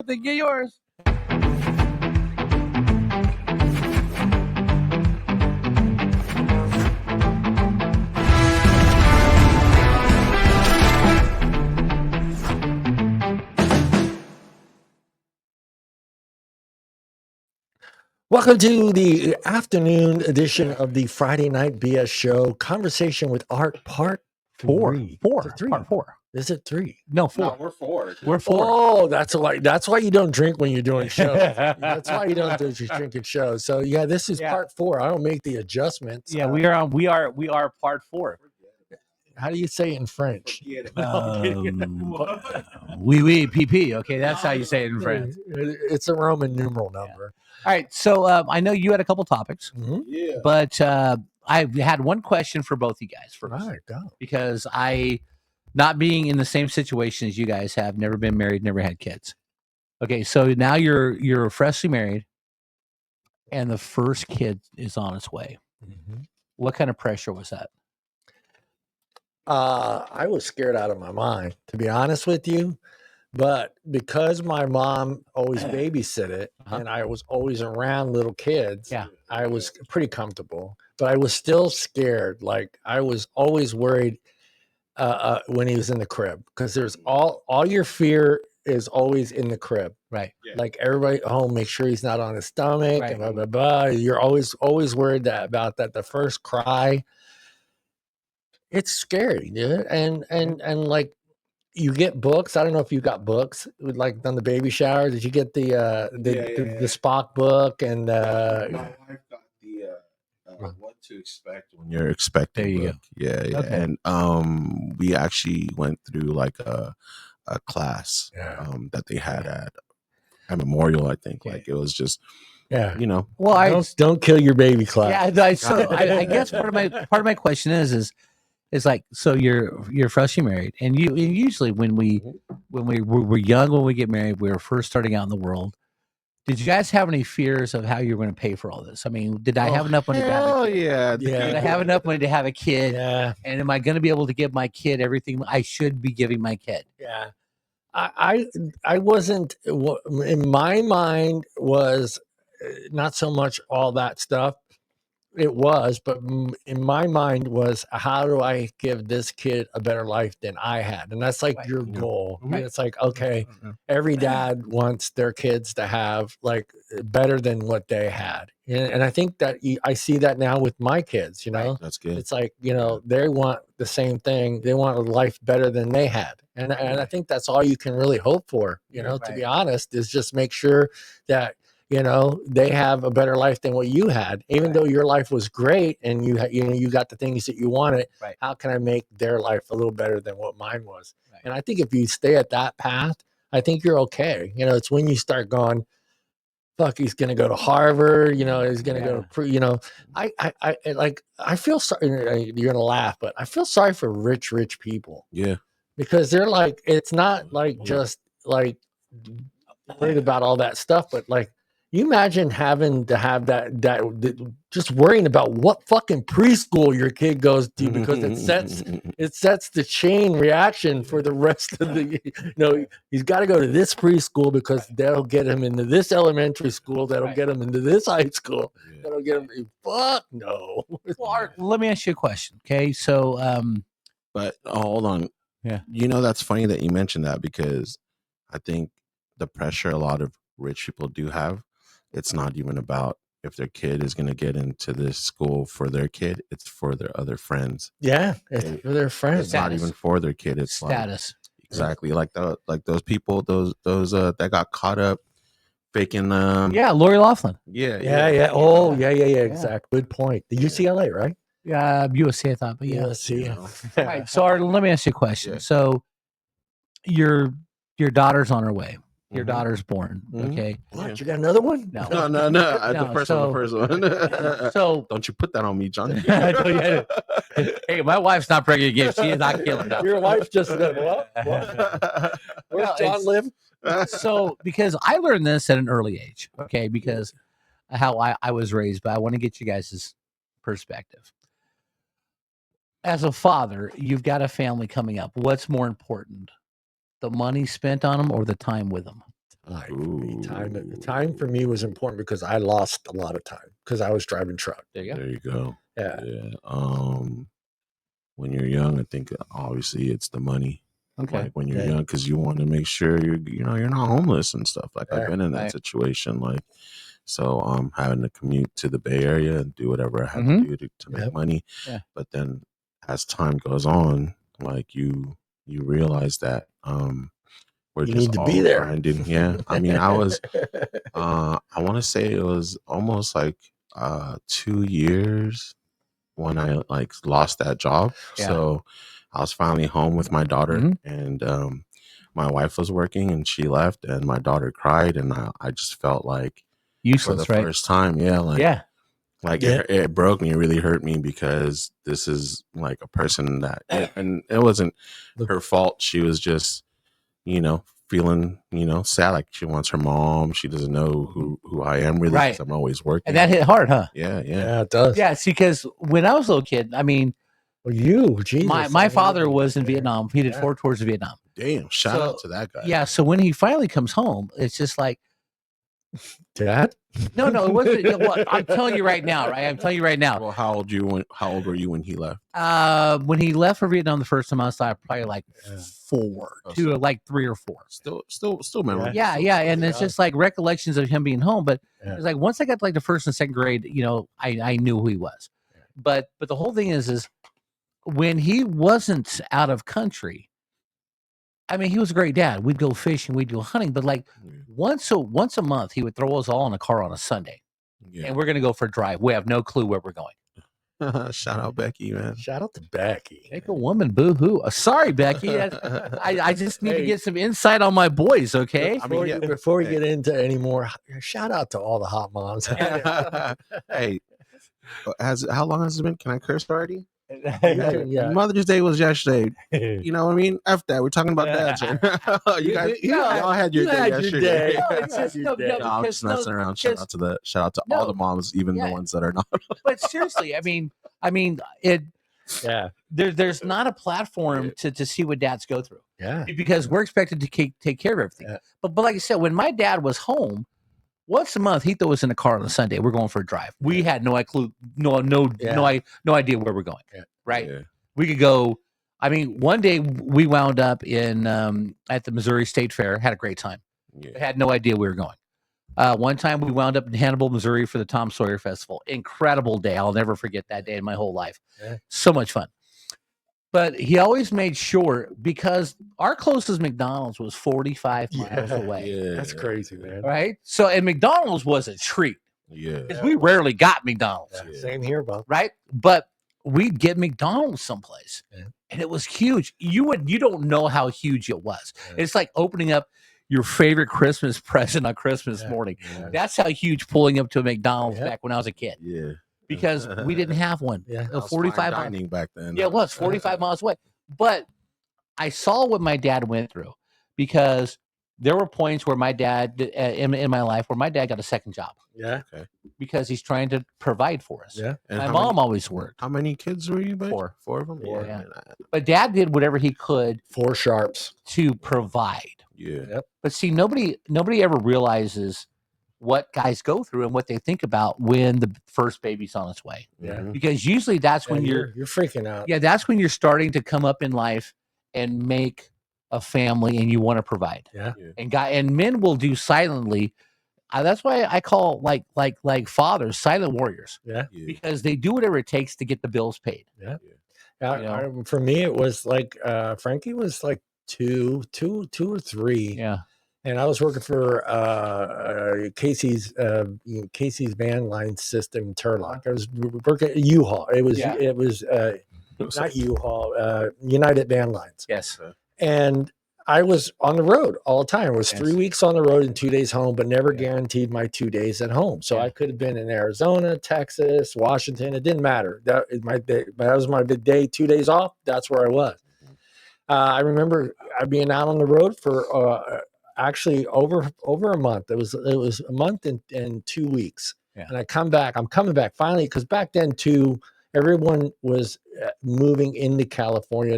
something. Get yours. Welcome to the afternoon edition of the Friday Night BS Show. Conversation with Art, part Four. three. Four. Is it three? Part four. Is it three? No, four. No, we're four. We're four. Oh, that's why you don't drink when you're doing shows. That's why you don't do just drinking shows. So yeah, this is part four. I don't make the adjustments. Yeah, we are part four. How do you say it in French? Oui, PP. Okay, that's how you say it in French. It's a Roman numeral number. All right, so I know you had a couple topics, Yeah. but I had one question for both you guys first. All right, go. Because I, not being in the same situation as you guys have, never been married, never had kids. Okay, so now you're freshly married, and the first kid is on its way. Mm-hmm. What kind of pressure was that? I was scared out of my mind, to be honest with you. But because my mom always babysitted and I was always around little kids, I was pretty comfortable. But I was still scared. Like I was always worried when he was in the crib, because there's all your fear is always in the crib. Right. Yeah. Like everybody at home, make sure he's not on his stomach Right. and blah, blah, blah. You're always worried about that. The first cry. It's scary, dude. And like you get books. I don't know if you got books like on the baby shower. Did you get the Spock book? And my wife got the what to expect when you're expecting. There you book. Yeah, yeah. Okay. And we actually went through like a class that they had at Memorial, I think. Okay. Like it was just yeah, you know. Well, don't kill your baby class. Yeah, I guess part of my question is like, so you're freshly married, and usually when we're young, when we get married, we were first starting out in the world. Did you guys have any fears of how you were going to pay for all this? I mean, did I have enough money to have a kid? Yeah. Did I have enough money to have a kid? Yeah. And am I going to be able to give my kid everything I should be giving my kid? Yeah. I wasn't, in my mind was not so much all that stuff. It was, but in my mind was, how do I give this kid a better life than I had? And that's like your goal. Right. It's like, okay, every dad wants their kids to have like better than what they had. And I think that I see that now with my kids, you know. That's good. It's like, you know, they want the same thing. They want a life better than they had. And I think that's all you can really hope for, you know, to be honest, is just make sure that, you know, they have a better life than what you had, even though your life was great and you got the things that you wanted. Right. How can I make their life a little better than what mine was? Right. And I think if you stay at that path, I think you're okay. You know, it's when you start going, fuck, he's going to go to Harvard, you know, he's going to go to, you know, I feel sorry. You're going to laugh, but I feel sorry for rich people. Yeah. Because they're like, it's not like just like worried about all that stuff, but like, you imagine having to have that just worrying about what fucking preschool your kid goes to, because it sets the chain reaction for the rest of the, you know, he's got to go to this preschool because that'll get him into this elementary school, that'll get him into this high school, that'll get him. Fuck no. Well, Art, let me ask you a question. Okay, so but hold on. Yeah, you know, that's funny that you mentioned that, because I think the pressure a lot of rich people do have, it's not even about if their kid is going to get into this school for their kid, it's for their other friends. Yeah, it's for their friends. It's not even for their kid. It's status. Like, exactly. Like those people, those that got caught up faking Lori Loughlin. Yeah. Oh, yeah. Exactly. Good point. The UCLA, right? Yeah, USC, I thought, but yeah. USC. All right. So Art, let me ask you a question. Yeah. So your daughter's on her way. Your daughter's born. Okay. What? You got another one? No. The first one. So don't you put that on me, John? Hey, my wife's not pregnant again. She is not killing her. Your wife just said, what? Where's John live? So, because I learned this at an early age, okay, because how I was raised, but I want to get you guys' perspective. As a father, you've got a family coming up. What's more important? The money spent on them or the time with them? Time for me was important because I lost a lot of time because I was driving truck. There you go. There you go. Yeah. When you're young, I think obviously it's the money. Okay. Like when you're young, because you want to make sure you're not homeless and stuff. Like I've been in that Right. situation. Like so, having to commute to the Bay Area and do whatever I had to do to make money. Yeah. But then as time goes on, like you realize that we're You just need to all be there. grinding. Yeah. I mean, I was I want to say it was almost like 2 years when I like lost that job. Yeah. So I was finally home with my daughter and my wife was working and she left and my daughter cried and I just felt like Useless, for the right? first time, it broke me. It really hurt me because this is like a person that and it wasn't her fault. She was just, feeling, sad. Like she wants her mom. She doesn't know who I am really because I'm always working. And that hit hard, huh? Yeah. Yeah, it does. Yeah, see, because when I was a little kid, I mean, Jesus, my father was in Vietnam. He did 4 tours of Vietnam. Damn, shout out to that guy. Yeah, so when he finally comes home, it's just like, Dad? no, it wasn't. Well, I'm telling you right now, right? I'm telling you right now. Well, how old were you when he left? When he left for Vietnam the first time, I was probably like 4 to like 3 or 4. Still memory. Yeah, and it's just like recollections of him being home. But it's like once I got to like the 1st and 2nd grade, I knew who he was. But the whole thing is when he wasn't out of country, I mean, he was a great dad. We'd go fishing, we'd go hunting, but like once a month, he would throw us all in a car on a Sunday, and we're gonna go for a drive. We have no clue where we're going. Shout out Becky, man. Shout out to Becky. Make a woman boo hoo. Sorry, Becky. I just need to get some insight on my boys. Okay. Before we get into any more, shout out to all the hot moms. Hey, how long has it been? Can I curse already? Yeah. Mother's Day was yesterday. You know what I mean? F that. We're talking about dads. Y'all had your day yesterday. I'm just messing around. Shout out to all the moms, even the ones that are not. But seriously, I mean, it. Yeah. There's not a platform to see what dads go through. Yeah. Because we're expected to take care of everything. Yeah. But like I said, when my dad was home, once a month, he'd throw us in a car on a Sunday. We're going for a drive. We had no clue, no idea where we're going. Yeah. Right? Yeah. We could go. I mean, one day we wound up in at the Missouri State Fair. Had a great time. Yeah. Had no idea we were going. One time we wound up in Hannibal, Missouri for the Tom Sawyer Festival. Incredible day. I'll never forget that day in my whole life. Yeah. So much fun. But he always made sure, because our closest McDonald's was 45 miles away. Yeah, that's crazy, man. Right? So, and McDonald's was a treat. Yeah. Because we rarely got McDonald's. Yeah. Same here, Bob. Right? But we'd get McDonald's someplace. Yeah. And it was huge. You don't know how huge it was. Yeah. It's like opening up your favorite Christmas present on Christmas morning. Yeah. That's how huge pulling up to a McDonald's back when I was a kid. Yeah. Because we didn't have one. Yeah. 45 dining back then. Yeah, it was 45 miles away. But I saw what my dad went through, because there were points where my dad in my life where my dad got a second job. Yeah. Okay. Because he's trying to provide for us. Yeah. And my mom always worked. How many kids were you? 4. 4 of them? Yeah. But dad did whatever he could. 4 sharps to provide. Yeah. Yep. But see, nobody ever realizes what guys go through and what they think about when the first baby's on its way. Yeah. Because usually that's when you're freaking out. Yeah, that's when you're starting to come up in life and make a family and you want to provide. Yeah. And men will do silently. That's why I call like fathers silent warriors. Yeah. Because they do whatever it takes to get the bills paid. Yeah. For me, it was like Frankie was like 2 or 3. Yeah. And I was working for Casey's van line system Turlock. I was working at U-Haul. It was not U-Haul, United Van Lines. Yes. And I was on the road all the time. It was 3 weeks on the road and 2 days home, but never guaranteed my 2 days at home. So I could have been in Arizona, Texas, Washington. It didn't matter. That was my big day. 2 days off. That's where I was. I remember being out on the road for actually over a month. It was a month and 2 weeks. Yeah. And I'm coming back finally, because back then too, everyone was moving into California,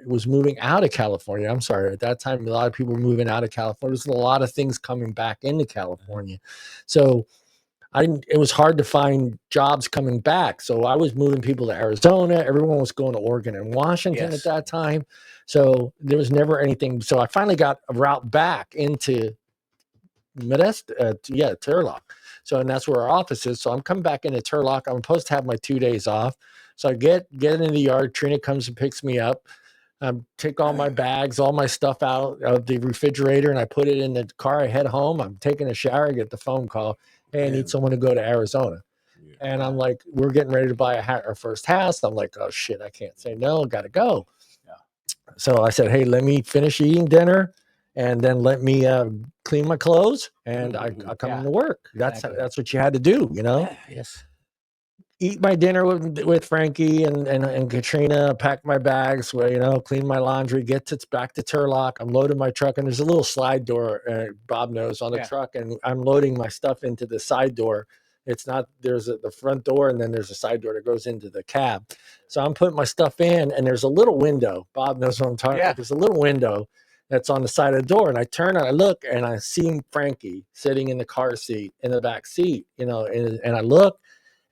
was moving out of California. I'm sorry, at that time, a lot of people were moving out of California. There's a lot of things coming back into California. So it was hard to find jobs coming back. So I was moving people to Arizona. Everyone was going to Oregon and Washington Yes. at that time. So there was never anything. So I finally got a route back into Turlock. So, and that's where our office is. So I'm coming back into Turlock. I'm supposed to have my 2 days off. So I get in the yard. Trina comes and picks me up. Take all my bags, all my stuff out of the refrigerator, and I put it in the car. I head home. I'm taking a shower. I get the phone call. Hey, I need someone to go to Arizona. Yeah. And I'm like, we're getting ready to buy our first house. I'm like, oh shit, I can't say no. Got to go. Yeah. So I said, hey, let me finish eating dinner, and then let me clean my clothes, and I come Yeah, into work. exactly. That's what you had to do, you know. Yeah, yes. Eat my dinner with Frankie and Katrina, pack my bags, clean my laundry, back to Turlock. I'm loading my truck, and there's a little slide door, Bob knows, on the truck, and I'm loading my stuff into the side door. It's not, there's the front door, and then there's a side door that goes into the cab. So I'm putting my stuff in, and there's a little window. Bob knows what I'm talking about. There's a little window that's on the side of the door, and I turn and I look, and I see Frankie sitting in the car seat, in the back seat, and I look,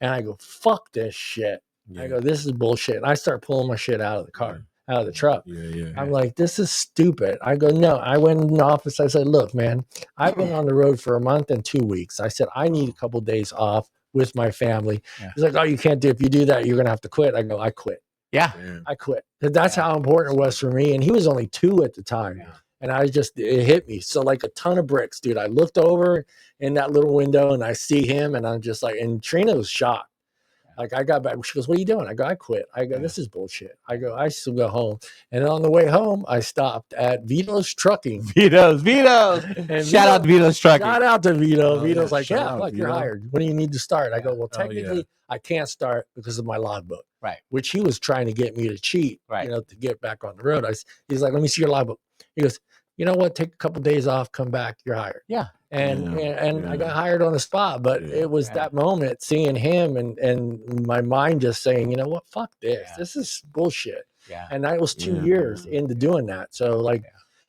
and I go, fuck this shit. Yeah. I go, this is bullshit. And I start pulling my shit out of the car, out of the truck. Yeah. I'm like, this is stupid. I go, no. I went in the office. I said, look, man, I've been on the road for a month and 2 weeks. I said, I need a couple of days off with my family. Yeah. He's like, oh, you can't do it. If you do that, you're going to have to quit. I go, I quit. Yeah. I quit. That's how important it was for me. And he was only 2 at the time. Yeah. And it hit me. So like a ton of bricks, dude. I looked over in that little window and I see him, and I'm just like, and Trina was shocked. Like I got back, she goes, what are you doing? I go, I quit. I go, this is bullshit. I go, I still go home. And on the way home, I stopped at Vito's Trucking. Vito's. And Shout out to Vito's Trucking. Shout out to Vito. Oh, Vito's yeah. like, Shout yeah, out, fuck, you're Vito. hired. When do you need to start? I go, well, Oh, yeah. technically, I can't start because of my logbook. Right. Which he was trying to get me to cheat, Right. To get back on the road. He's like, let me see your logbook. He goes, you know what? Take a couple days off, come back, you're hired. Yeah. And I got hired on the spot, but it was that moment seeing him and my mind just saying, you know what, fuck this. Yeah. This is bullshit. Yeah. And that was 2 years into doing that. So like,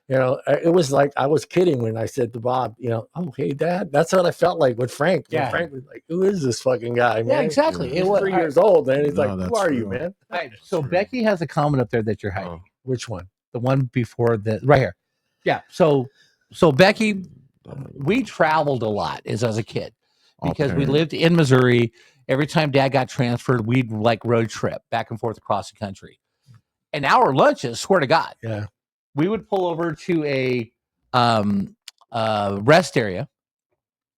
it was like I was kidding when I said to Bob, oh, hey, Dad. That's what I felt like with Frank. Yeah. Frank was like, who is this fucking guy, man? Yeah, exactly. He's 3 years old, and he's like, who that's are you, true. man? Right. So Becky has a comment up there that you're hiding. Which one? The one before right here. Yeah. So Becky, we traveled a lot as a kid because we lived in Missouri. Every time Dad got transferred, we'd like road trip back and forth across the country. And our lunches, swear to God, we would pull over to a rest area,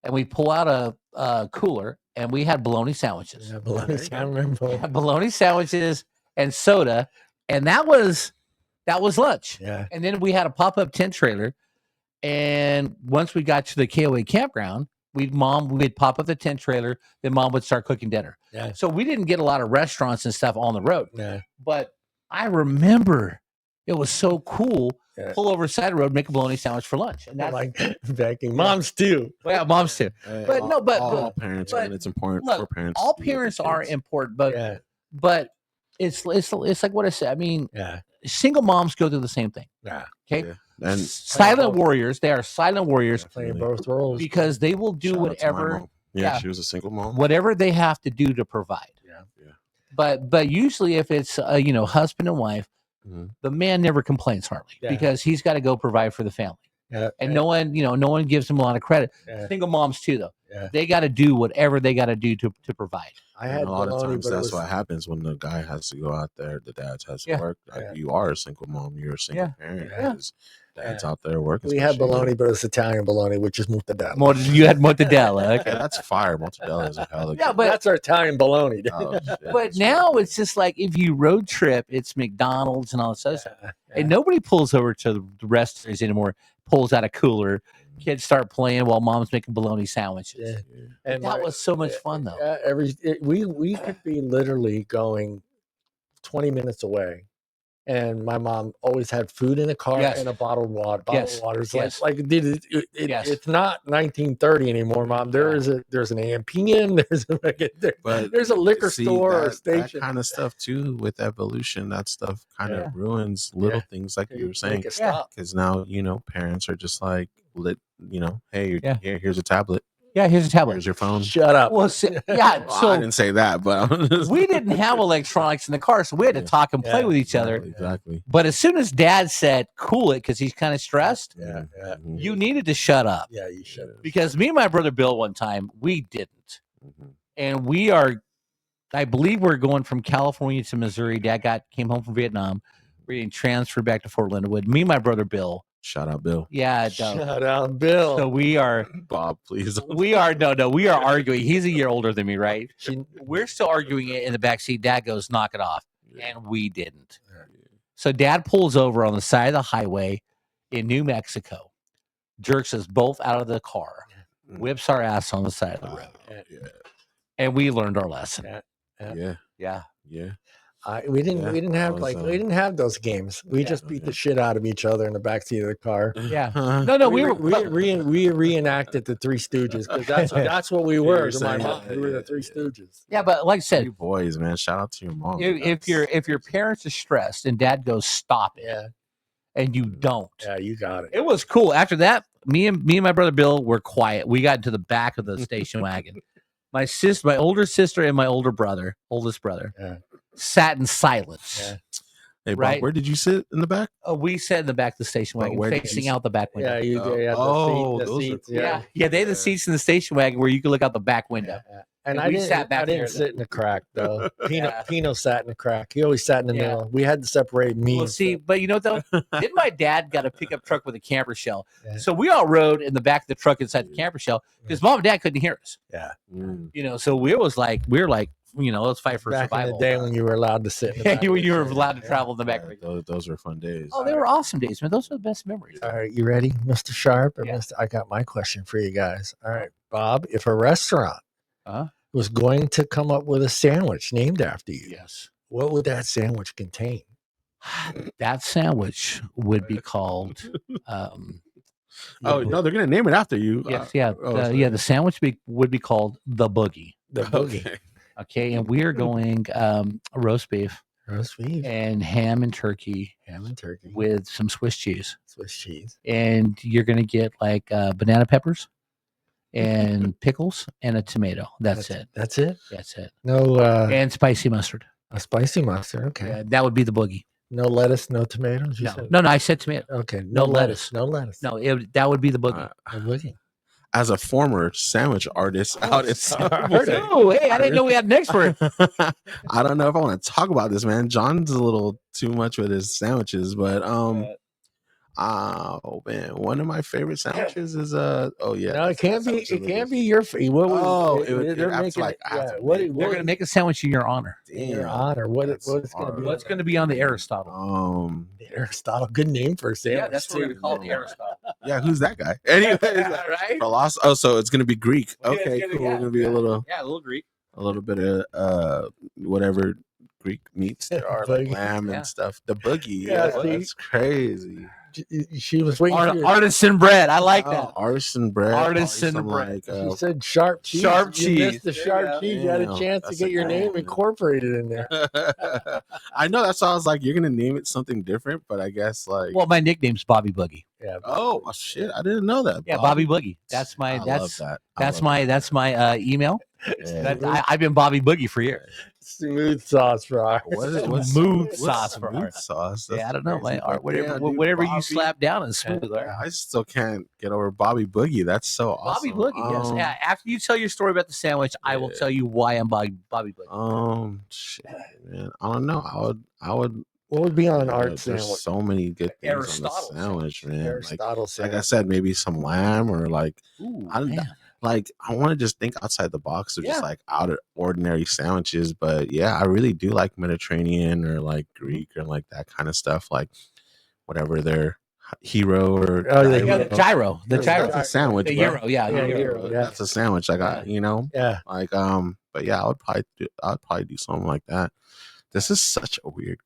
and we pull out a cooler, and we had bologna sandwiches. Yeah, bologna sandwiches and soda, and that was lunch. Yeah. And then we had a pop-up tent trailer. And once we got to the KOA campground, we'd pop up the tent trailer. Then Mom would start cooking dinner. Yeah. So we didn't get a lot of restaurants and stuff on the road. Yeah. But I remember it was so cool. Yeah. Pull over side of the road, make a bologna sandwich for lunch. And that's like Becky. Moms too. Well, yeah, moms too. But all parents, but and it's important look, for parents. all parents are important, but it's like what I said. I mean, single moms go through the same thing. Yeah. Okay. Yeah. And silent warriors. They are silent warriors playing both roles because they will do shout out to my whatever. mom. Yeah, she was a single mom. Whatever they have to do to provide. Yeah. But usually, if it's husband and wife, the man never complains hardly because he's got to go provide for the family. Yeah. And no one gives him a lot of credit. Yeah. Single moms too, though. Yeah. They got to do whatever they got to do to provide. I had a lot of times that's what happens when the guy has to go out there. The dad has to work. Like, you are a single mom. You're a single parent. Because dad's out there working. We had bologna, but it's Italian bologna, which is mortadella. You had mortadella. Okay. Yeah, that's fire. Mortadella is a hell of but that's our Italian bologna. But now it's just like if you road trip, it's McDonald's and all this other stuff. And nobody pulls over to the restaurants anymore. Pulls out a cooler. Kids start playing while mom's making bologna sandwiches. Yeah. And that was so much fun, though. We could be literally going 20 minutes away and my mom always had food in the car Yes. and a bottled water. Yes. Water's Yes. like dude, Yes. it's not 1930 anymore, Mom. There's an AMPM, there's a liquor store or that station. kind of stuff too. With evolution, that stuff kind of ruins little things, like you were saying. Make it stop. Because now parents are just like, hey, here's a tablet. Yeah, here's a tablet. Here's your phone. Shut up. Well, yeah. Well, So I didn't say that, but we didn't have electronics in the car, so we had to talk and play with each other. Exactly. But as soon as Dad said, "Cool it," because he's kind of stressed, you needed to shut up. Yeah, you should. Because me and my brother Bill, one time, we didn't, and we are. I believe we're going from California to Missouri. Dad came home from Vietnam. We're getting transferred back to Fort Lindenwood. Me and my brother Bill. Shout out, Bill. Yeah, Shout out, Bill. So we are Bob, please. We are we are arguing. He's a year older than me, right? We're still arguing in the back seat. Dad goes, "Knock it off," and we didn't. So Dad pulls over on the side of the highway in New Mexico, jerks us both out of the car, whips our ass on the side of the road, and we learned our lesson. Yeah. We didn't have those games. We just beat the shit out of each other in the backseat of the car. Yeah. No, we reenacted the Three Stooges, because that's what we were to my mom. We were the Three Stooges. Yeah, but like I said, you boys, man, shout out to your mom. If your parents are stressed and Dad goes, "Stop it," and you don't, you got it. It was cool. After that, me and my brother Bill were quiet. We got into the back of the station wagon. My older sister, and my oldest brother, sat in silence. Hey, Bob, where did you sit in the back? We sat in the back of the station wagon, facing out the back window. Yeah, you did. The seats. Yeah, they had the seats in the station wagon where you could look out the back window. And I didn't sit in the crack though. Pino sat in the crack. He always sat in the middle. We had to separate me. Well, see, but you know what though? Didn't my dad got a pickup truck with a camper shell? So we all rode in the back of the truck inside the camper shell because Mom and Dad couldn't hear us. So we were like, let's fight for survival. Back in the day when you were allowed to sit in the back. when you were allowed to travel in the back. Those were fun days. Oh, they were awesome days, man. Those are the best memories. All right, you ready, Mr. Sharp? I got my question for you guys. All right, Bob, if a restaurant was going to come up with a sandwich named after you, what would that sandwich contain? That sandwich would be called no, they're gonna name it after you. Yes, the sandwich would be called the Boogie. The Boogie. Okay, and we are going roast beef and ham and turkey with some Swiss cheese, and you're gonna get like banana peppers and pickles and a tomato. That's it. That's it. No, and spicy mustard. A spicy mustard. Okay, that would be the Boogie. No lettuce, no tomatoes. No, I said tomato. Okay, no lettuce. No lettuce. No, that would be the Boogie. The Boogie. As a former sandwich artist out in hey, I didn't know we had an expert. I don't know if I want to talk about this, man. John's a little too much with his sandwiches, but oh man, one of my favorite sandwiches is No, it can't be. It can't be your. What they're gonna make a sandwich in your honor. In your honor. What's gonna be? What's gonna be on the Aristotle? The Aristotle. Good name for a sandwich. Yeah, that's what we're gonna call the Aristotle. Yeah, who's that guy? Anyway, right? So it's gonna be Greek. Okay, cool. We're gonna be a little Greek. A little bit of whatever Greek meats there are, like lamb and stuff. The Boogie. That's crazy. She was waiting. Artisan bread. I like that. Artisan bread. Artisan bread. She said sharp cheese. Sharp cheese. You missed the sharp cheese. You had a chance to get your name incorporated in there. I know. That's why I was like, you're gonna name it something different, but I guess like. Well, my nickname's Bobby Boogie. Yeah. Oh shit! I didn't know that. Yeah, Bobby Boogie. That's my. That's my email. Yeah. I've been Bobby Boogie for years. Smooth sauce for art. Smooth sauce for art. Sauce? Yeah, I don't know. Like art, whatever you slap down is smooth. I still can't get over Bobby Boogie. That's so awesome. Bobby Boogie. Yes. Yeah. After you tell your story about the sandwich, I will tell you why I'm Bobby Boogie. Shit, man. I don't know. I would. What would be on an art sandwich? There's so many good things on the sandwich, man. Aristotle like I said, maybe some lamb or like. Ooh, I want to just think outside the box of just like out of ordinary sandwiches, but yeah, I really do like Mediterranean or like Greek or like that kind of stuff, like whatever their hero or the gyro. That's a sandwich. The gyro, That's a sandwich. Like but yeah, I would probably do something like that. This is such a weird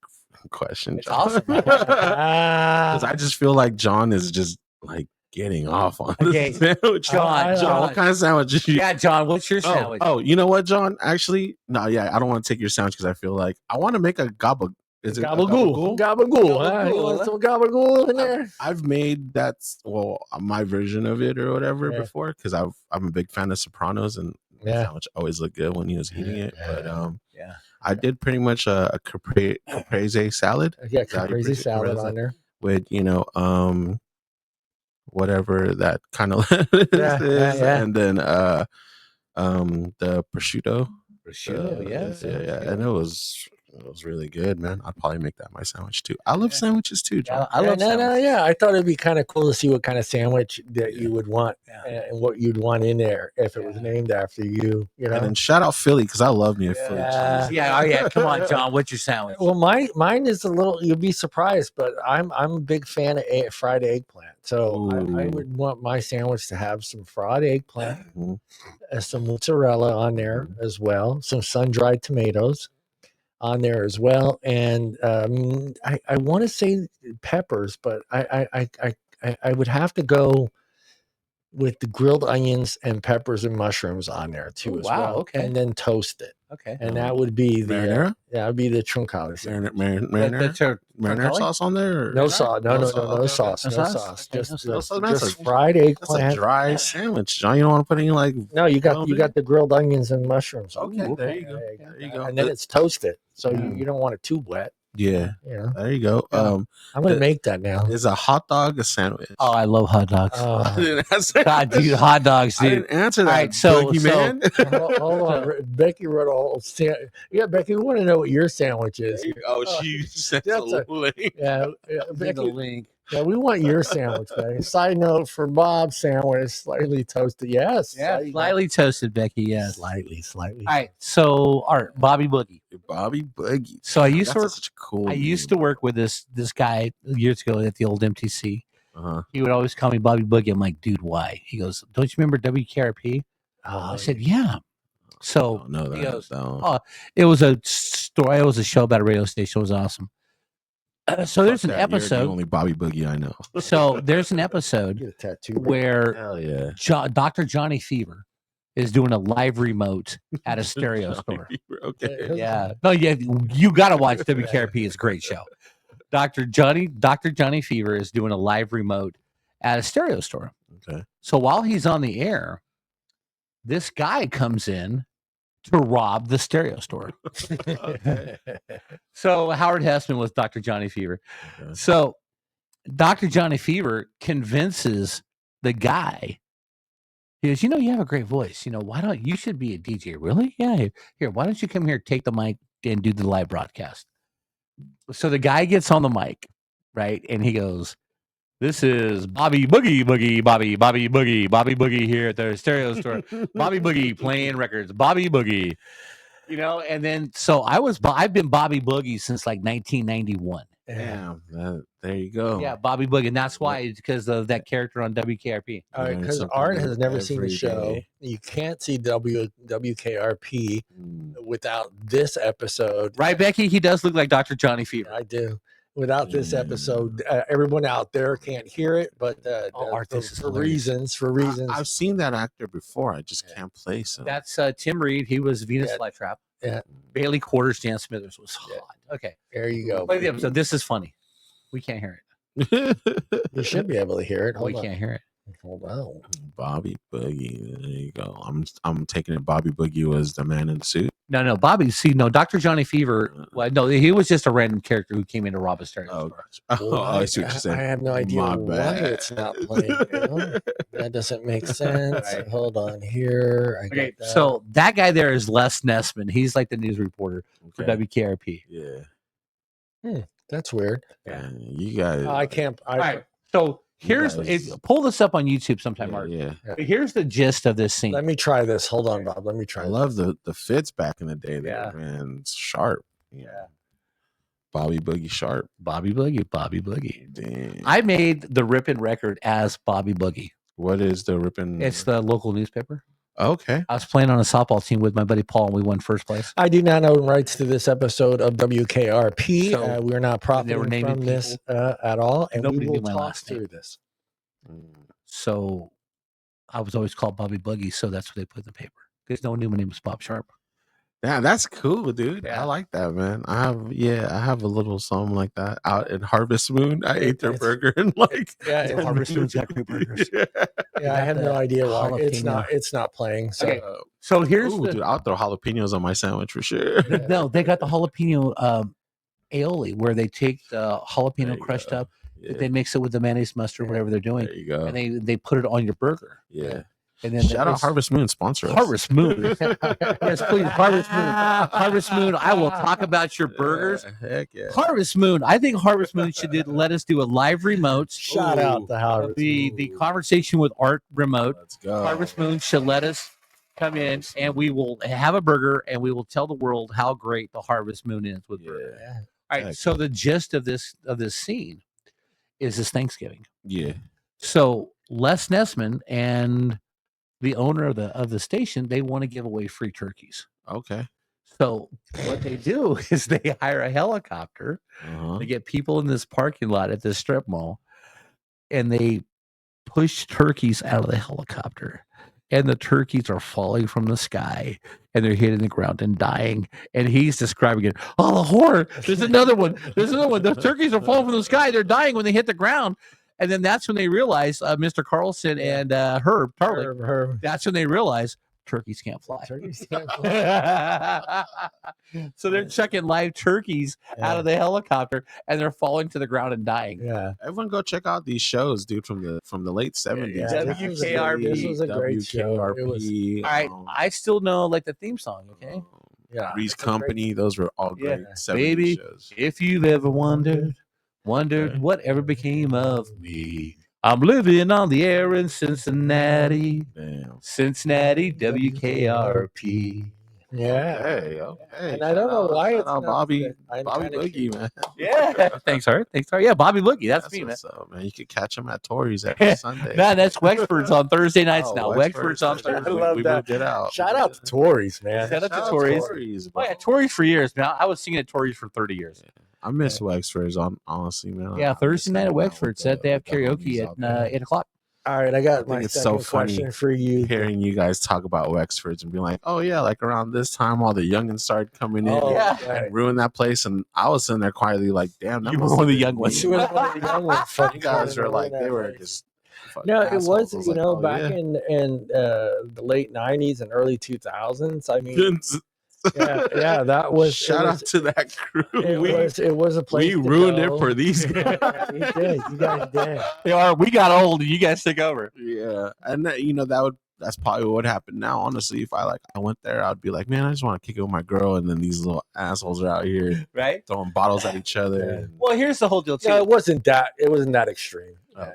question, It's John. awesome. Because I just feel like John is just like getting off on Okay, this sandwich. John, what kind of sandwich did you? Yeah, John, what's your sandwich? Oh, you know what, John? Actually, no, yeah, I don't want to take your sandwich because I feel like I want to make a gabagoo. Is it gabagool? gabagool? Gabagool. Huh? You want some gabagool in there? I've made that my version of it or whatever Yeah. before because I'm a big fan of Sopranos and the sandwich always looked good when he was eating it. But yeah, I did pretty much a caprese salad. Yeah, caprese salad on there with whatever that kind of lettuce is, and then the prosciutto. Yeah, and it was really good, man. I'd probably make that my sandwich too. I love sandwiches too, John. I love sandwiches. Yeah, I thought it'd be kind of cool to see what kind of sandwich that you would want and what you'd want in there if it was named after you. You know, and then shout out Philly because I love me a Philly cheese. Yeah. Come on, John. What's your sandwich? Well, mine is a little. You'll be surprised, but I'm a big fan of fried eggplant. So I would want my sandwich to have some fried eggplant, some mozzarella on there as well, some sun dried tomatoes on there as well, and I want to say peppers, but I would have to go with the grilled onions and peppers and mushrooms on there too as well. Okay. And then toast it. Okay. And that would be the marinara. That would be the Truncali. Marinara sauce on there? No sauce. No sauce. No sauce. Just fried eggplant. That's a dry sandwich, John. You don't want to put any like. No, you got the grilled onions and mushrooms. Okay, there you go. There you go. And then it's toasted, so you don't want it too wet. Yeah. Yeah. There you go. I'm gonna make that now. Is a hot dog a sandwich? Oh, I love hot dogs. God, dude, hot dogs, dude. I didn't answer that. All right, so man. Hold on, Becky wrote a whole. Yeah, Becky, we want to know what your sandwich is. Oh, she sent a link. Yeah, Becky, the link. Yeah, we want your sandwich, Becky. Side note for Bob's sandwich, slightly toasted. Yes. Yeah, slightly toasted, Becky. Yes. Slightly. All right. So, Art, Bobby Boogie. Bobby Boogie. So I used to work. Such a cool. I used to work with this guy years ago at the old MTC. He would always call me Bobby Boogie. I'm like, dude, why? He goes, don't you remember WKRP? I said, yeah. So he goes, oh, it was a story. It was a show about a radio station. It was awesome. So there's an episode. You're the only Bobby Boogie I know. So there's an episode where Dr. Johnny Fever is doing a live remote at a stereo store. Okay. Yeah. No, yeah, you got to watch WKRP. It's a great show. Dr. Johnny Fever is doing a live remote at a stereo store. Okay. So while he's on the air, this guy comes in to rob the stereo store. So Howard Hessman was Dr. Johnny Fever. Okay. So Dr. Johnny Fever convinces the guy. He goes, you have a great voice. You should be a DJ. Really? Yeah. Here, why don't you come here, take the mic and do the live broadcast? So the guy gets on the mic, right? And he goes, this is Bobby Boogie, Bobby Boogie here at the stereo store. Bobby Boogie playing records. Bobby Boogie. And then so I've been Bobby Boogie since like 1991. Damn, there you go. Yeah, Bobby Boogie, and that's why it's because of that character on WKRP. All right, because Art has never seen the show. You can't see WKRP without this episode, right, Becky? He does look like Dr. Johnny Fever. I do. Without this episode, everyone out there can't hear it, but Art, for reasons. I've seen that actor before. I just can't place him. That's Tim Reed. He was Venus Flytrap. Yeah. Bailey Quarters, Jan Smithers was hot. Okay. There you go. Play the episode. This is funny. We can't hear it. You should be able to hear it. We can't hear it. Hold on. Bobby Boogie. There you go. I'm taking it. Bobby Boogie was the man in the suit. No, Bobby. See, no, Dr. Johnny Fever. Well, no, he was just a random character who came in to rob a stereo store. I see what you're saying. I have no idea why it's not playing. That doesn't make sense. Right. Hold on here. Okay, so that guy there is Les Nessman. He's like the news reporter for WKRP. Yeah. That's weird. Yeah, you guys. I can't. All right. So pull this up on YouTube sometime, Mark. Yeah. Here's the gist of this scene. Let me try this. Hold on, Bob. Let me try. I love the fits back in the day. There, man. It's sharp. Yeah. Bobby Boogie sharp. Bobby Boogie. Damn. I made the Rippin' record as Bobby Boogie. What is the Rippin'? It's the local newspaper. Okay. I was playing on a softball team with my buddy Paul, and we won first place. I do not own rights to this episode of WKRP. So, We're not they were profiting naming from this at all, and Nobody we knew will my talk last name. through this. So I was always called Bobby Boogie, so that's what they put in the paper because no one knew my name was Bob Sharp. Yeah, that's cool, dude. Yeah. I like that, man. I have a little something like that out in Harvest Moon. I ate their burger and like Yeah, Harvest Moon's got great burgers. Yeah. Yeah, I have no idea why jalapeno. it's not playing. So Okay. So here's Ooh, dude, I'll throw jalapenos on my sandwich for sure. no, they got the jalapeno aioli where they take the There jalapeno you crushed go. up, Yeah. they mix it with the mayonnaise, mustard, whatever they're doing, There you go. and they put it on your burger. Yeah. And then Shout out it's- Harvest Moon sponsor us. Harvest Moon. Yes, please, Harvest Moon. Harvest Moon. I will talk about your burgers. Yeah, heck yeah. Harvest Moon. I think Harvest Moon should let us do a live remote. shout out to Howard. The conversation with Art remote. Let's go. Harvest Moon should let us come in and we will have a burger and we will tell the world how great the Harvest Moon is with burger. Yeah. All right. So the gist of this scene is this Thanksgiving. Yeah. So Les Nessman and the owner of the station, they want to give away free turkeys. Okay. So what they do is they hire a helicopter. They get people in this parking lot at this strip mall, and they push turkeys out of the helicopter. And the turkeys are falling from the sky, and they're hitting the ground and dying. And he's describing it. Oh, the horror! There's another one. There's another one. The turkeys are falling from the sky. They're dying when they hit the ground. And then that's when they realize, Mr. Carlson and Herb Tarlick, Herb. that's when they realize turkeys can't fly. Turkeys can't fly. So they're chucking live turkeys out of the helicopter, and they're falling to the ground and dying. Yeah. Everyone go check out these shows, dude, from the late 70s. Yeah, WKRP. This was a great show. It was, All right, I still know like the theme song. Okay, yeah. Three's Company. Those were all great 70s Baby, shows. if you've ever wondered whatever became of me, I'm living on the air in Cincinnati. Damn. Cincinnati, WKRP. Yeah. Hey, okay. And I don't know why it's not Bobby I'm Bobby kinda Boogie, man. Yeah. Thanks, Art. Yeah, Bobby Boogie. That's me, man. what's up, man. You could catch him at Tory's every Sunday. No, that's Wexford's on Thursday nights Oh, now. Wexford's on Thursday. Thursday. I love we that. moved it out. Shout out to Tories, man. Shout out to Shout out Tory's. bro. Oh, yeah, Tory's for years, man. I was singing at Tory's for 30 years. I miss Wexford's, honestly, man. Yeah, I Thursday miss night at hanging out Wexford. with Said they have the homies karaoke out there. at 8 o'clock. All right, I got I my think it's second so funny question for you. hearing you guys talk about Wexford's and be like, oh yeah, like around this time all the youngins started coming in Oh, Yeah. and ruin that place, and I was sitting there quietly like, damn, that You were must one of the have young been ones. me. She was one of the young ones. You fucking guys running were like, around they that were place. just fucking No, it assholes. was, I you like, know, oh, back yeah. in the late 90s and early 2000s. I mean, yeah, that was Shout out to that crew. It was a place. We to ruined go. it for these guys. You did. You guys did. We got old and you guys took over. Yeah, and that's probably what would happen now. Honestly, if I went there, I'd be like, man, I just want to kick it with my girl, and then these little assholes are out here Right? throwing bottles at each other. Yeah. And, Well, here's the whole deal, too. No, it wasn't that extreme. Okay.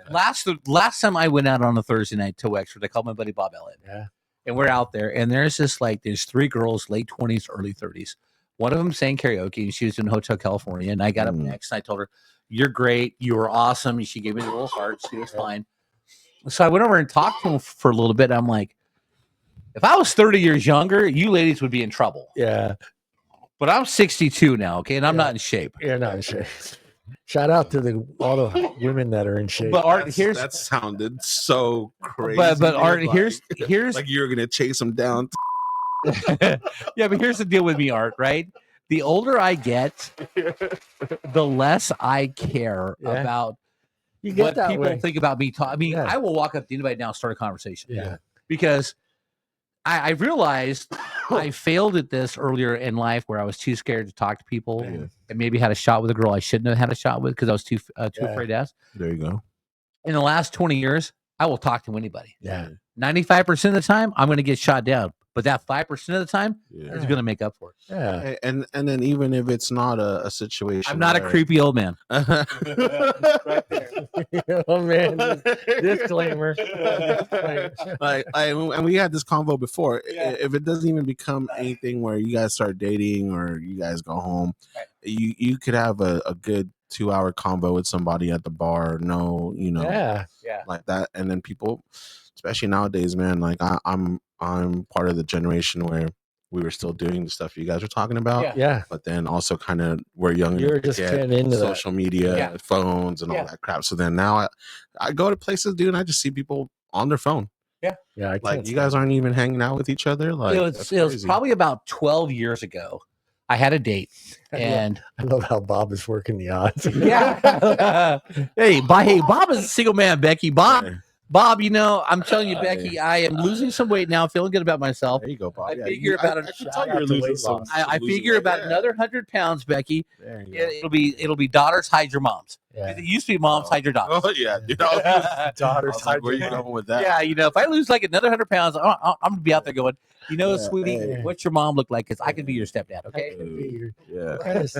Last time I went out on a Thursday night to Wexford, I called my buddy Bob Elliott. Yeah. And we're out there, and there's three girls, late 20s, early 30s. One of them sang karaoke, and she was in Hotel California. And I got up next, and I told her, "You're great. You were awesome." And she gave me the little heart. She was fine. So I went over and talked to him for a little bit. And I'm like, if I was 30 years younger, you ladies would be in trouble. Yeah. But I'm 62 now, okay, and I'm Yeah. not in shape. You're not in shape. Shout out to all the women that are in shape. But Art, here's that sounded so crazy. but Art, dude. here's like you're gonna chase them down. yeah, but here's the deal with me, Art, right? The older I get, the less I care Yeah. about you get what that people way. think about me. I mean, Yeah. I will walk up to anybody now and start a conversation. Yeah. Because I realized I failed at this earlier in life where I was too scared to talk to people Yeah. and maybe had a shot with a girl I shouldn't have had a shot with because I was too Yeah. afraid to ask. There you go. In the last 20 years, I will talk to anybody. Yeah. 95% of the time, I'm going to get shot down. But that 5% of the time Yeah. is going to make up for it. Yeah. And then even if it's not a situation, I'm not a creepy old man. right Oh man, disclaimer. and we had this convo before. Yeah. If it doesn't even become anything where you guys start dating or you guys go home, you could have a good 2-hour convo with somebody at the bar. No, Yeah. Yeah. like that, and then people, especially nowadays, man. Like I'm I'm part of the generation where we were still doing the stuff you guys are talking about. Yeah. But then also kind of we're young You're enough to just get getting into social media, Yeah. phones, and all Yeah. that crap. So then now I go to places, dude, and I just see people on their phone. Yeah. I Like can't you guys aren't even hanging out with each other. Like it was probably about 12 years ago. I had a date, and I love how Bob is working the odds. yeah. hey, Bob is a single man, Becky. Bob, you know, I'm telling you, Becky, I am losing some weight now, feeling good about myself. There you go, Bob. I figure about it. I can tell you're losing some. I figure about another 100 pounds, Becky. There you go. It'll be daughters hide your moms. Yeah. It used to be moms hide your daughters. Oh yeah, dude. I Daughters was like, where you going with that? Yeah, you know, if I lose like another 100 pounds, I'm gonna be out there going, you know, Yeah, sweetie, hey. what's your mom look like? Because I could be your stepdad. Okay. Yeah.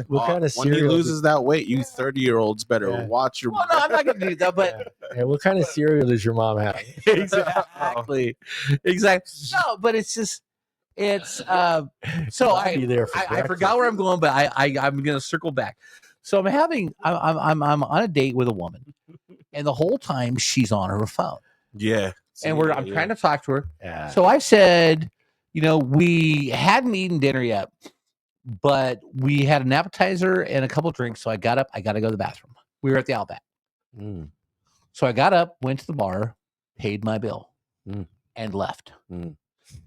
What kind of when he cereal? loses that weight, you 30-year-olds better Yeah. watch your. Well, no, I'm not gonna do that, but What kind of cereal does your mom have? exactly. No, but it's just it's so I'll be there for I breakfast. forgot where I'm going, but I'm gonna circle back. So I'm on a date with a woman, and the whole time she's on her phone. Yeah. And I'm trying to talk to her. Yeah. So I said, you know, we hadn't eaten dinner yet, but we had an appetizer and a couple drinks. So I got up. I got to go to the bathroom. We were at the Outback. Mm. So I got up, went to the bar, paid my bill, Mm. and left. Mm.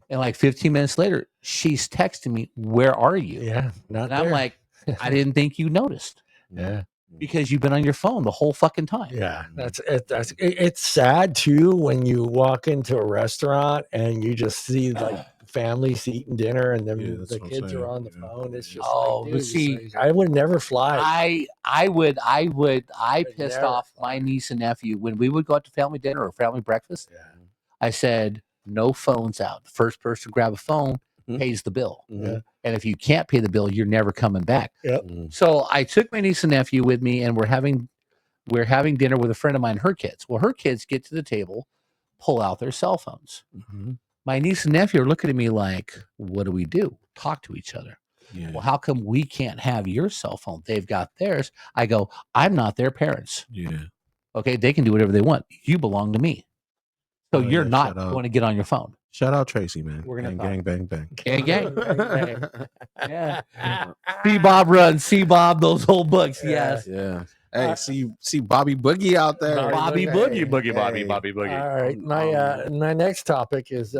And like 15 minutes later, she's texting me, "Where are you?" Yeah. Not And I'm there. like, I didn't think you noticed Yeah. because you've been on your phone the whole fucking time. Yeah, it's sad too when you walk into a restaurant and you just see like families eating dinner and then Yeah, that's the what I'm kids saying. are on the Yeah. phone. It's just Oh, like, but dude, see, it's like, I would never fly. I pissed never off fly. my niece and nephew when we would go out to family dinner or family breakfast. Yeah. I said, no phones out. The first person to grab a phone Mhm. pays the bill. Mhm. And if you can't pay the bill, you're never coming back. Mm. So I took my niece and nephew with me, and we're having dinner with a friend of mine, her kids. Well, her kids get to the table, pull out their cell phones. Mhm. My niece and nephew are looking at me like, what do we do? Talk to each other. Yeah. Well, how come we can't have your cell phone? They've got theirs. I go, I'm not their parents. Yeah. Okay, they can do whatever they want. You belong to me. So Oh, you're yeah, not shout out. going to get on your phone. Shout out Tracy, man. We're gonna Gang, gang, bang, bang. Gang, gang. Yeah. See Bob run. See Bob, those old books. Yeah. Yes. Yeah. Hey, see Bobby Boogie out there. Bobby Boogie, Boogie. All right, my next topic is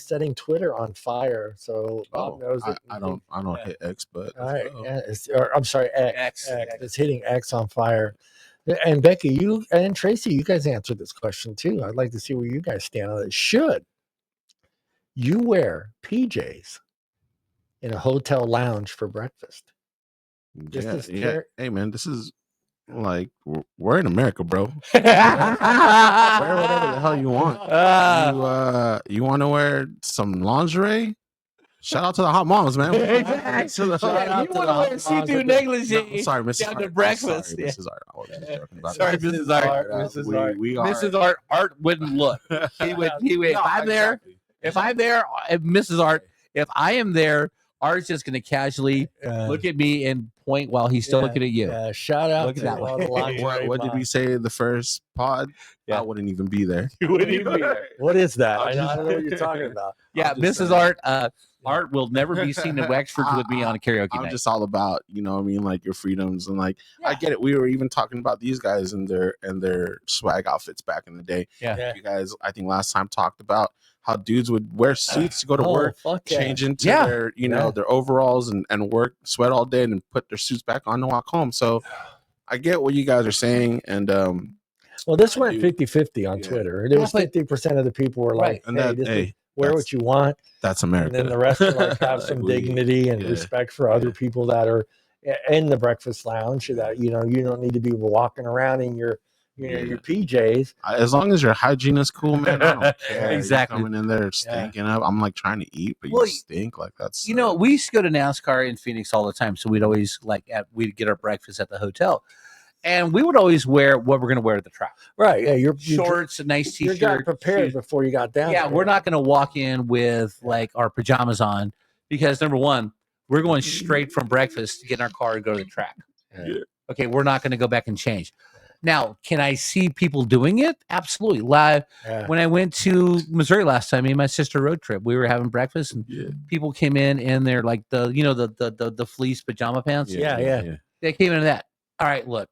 setting Twitter on fire. So Bob knows it. I don't hit X, but All right, let's go. yeah, I'm sorry, X. X. It's hitting X on fire. And Becky, you and Tracy, you guys answered this question too. I'd like to see where you guys stand on it. Should you wear PJs in a hotel lounge for breakfast? Just as Hey man, this is like we're in America, bro. Wear whatever the hell you want. You want to wear some lingerie? Shout out to the hot moms, man. Exactly. To the- Shout out to the hot moms. See-through negligee. No, sorry, Mrs. down to Hart. breakfast. Sorry, Mrs. Art. I was just joking about Sorry, that. Mrs. Art. Mrs. Art. We are. Mrs. Art wouldn't look. He would. If I'm there, if Mrs. Art, if I am there, Art's just going to casually look at me and point while he's still looking at you. Shout out Look at to that all one. the lingerie What did we moms. say in the first pod? Yeah. I wouldn't even be there. You wouldn't even be there. What is that? I'm I just- don't know what you're talking about. Yeah, I'm just Mrs. saying. Art. Art will never be seen in Wexford with me on a karaoke I'm night. just all about, you know what I mean, like your freedoms and like I get it. We were even talking about these guys and their swag outfits back in the day. Yeah. You guys, I think last time talked about how dudes would wear suits to go to work, Fuck yeah. change into Yeah. their, Yeah. their overalls and work, sweat all day and then put their suits back on to walk home. So I get what you guys are saying. And Well, this I went do. 50-50 on Yeah. Twitter. There was but- 50% of the people were like, And hey, that- this hey, is, wear that's what you want. that's And America. then the rest are like have some We- dignity and yeah. respect for other people that are in the breakfast lounge that, you don't need to be walking around in your, your PJs. As long as your hygiene is cool, man, I don't care. Exactly. You're coming in there stinking up. I'm like trying to eat, but Well, you stink. Like that's we used to go to NASCAR in Phoenix all the time, so we'd always we'd get our breakfast at the hotel, and we would always wear what we're going to wear at the track. Right. Yeah. You're Shorts, a nice you t-shirt. got prepared shoes. before you got down. Yeah, there. we're not going to walk in with like our pajamas on because number one, we're going straight from breakfast to get in our car and go to the track. Yeah. Okay, we're not going to go back and change. Now, can I see people doing it? Absolutely. Live. Yeah. When I went to Missouri last time, me and my sister road trip, we were having breakfast, and people came in their like the fleece pajama pants. Yeah. They came into that. All right, look,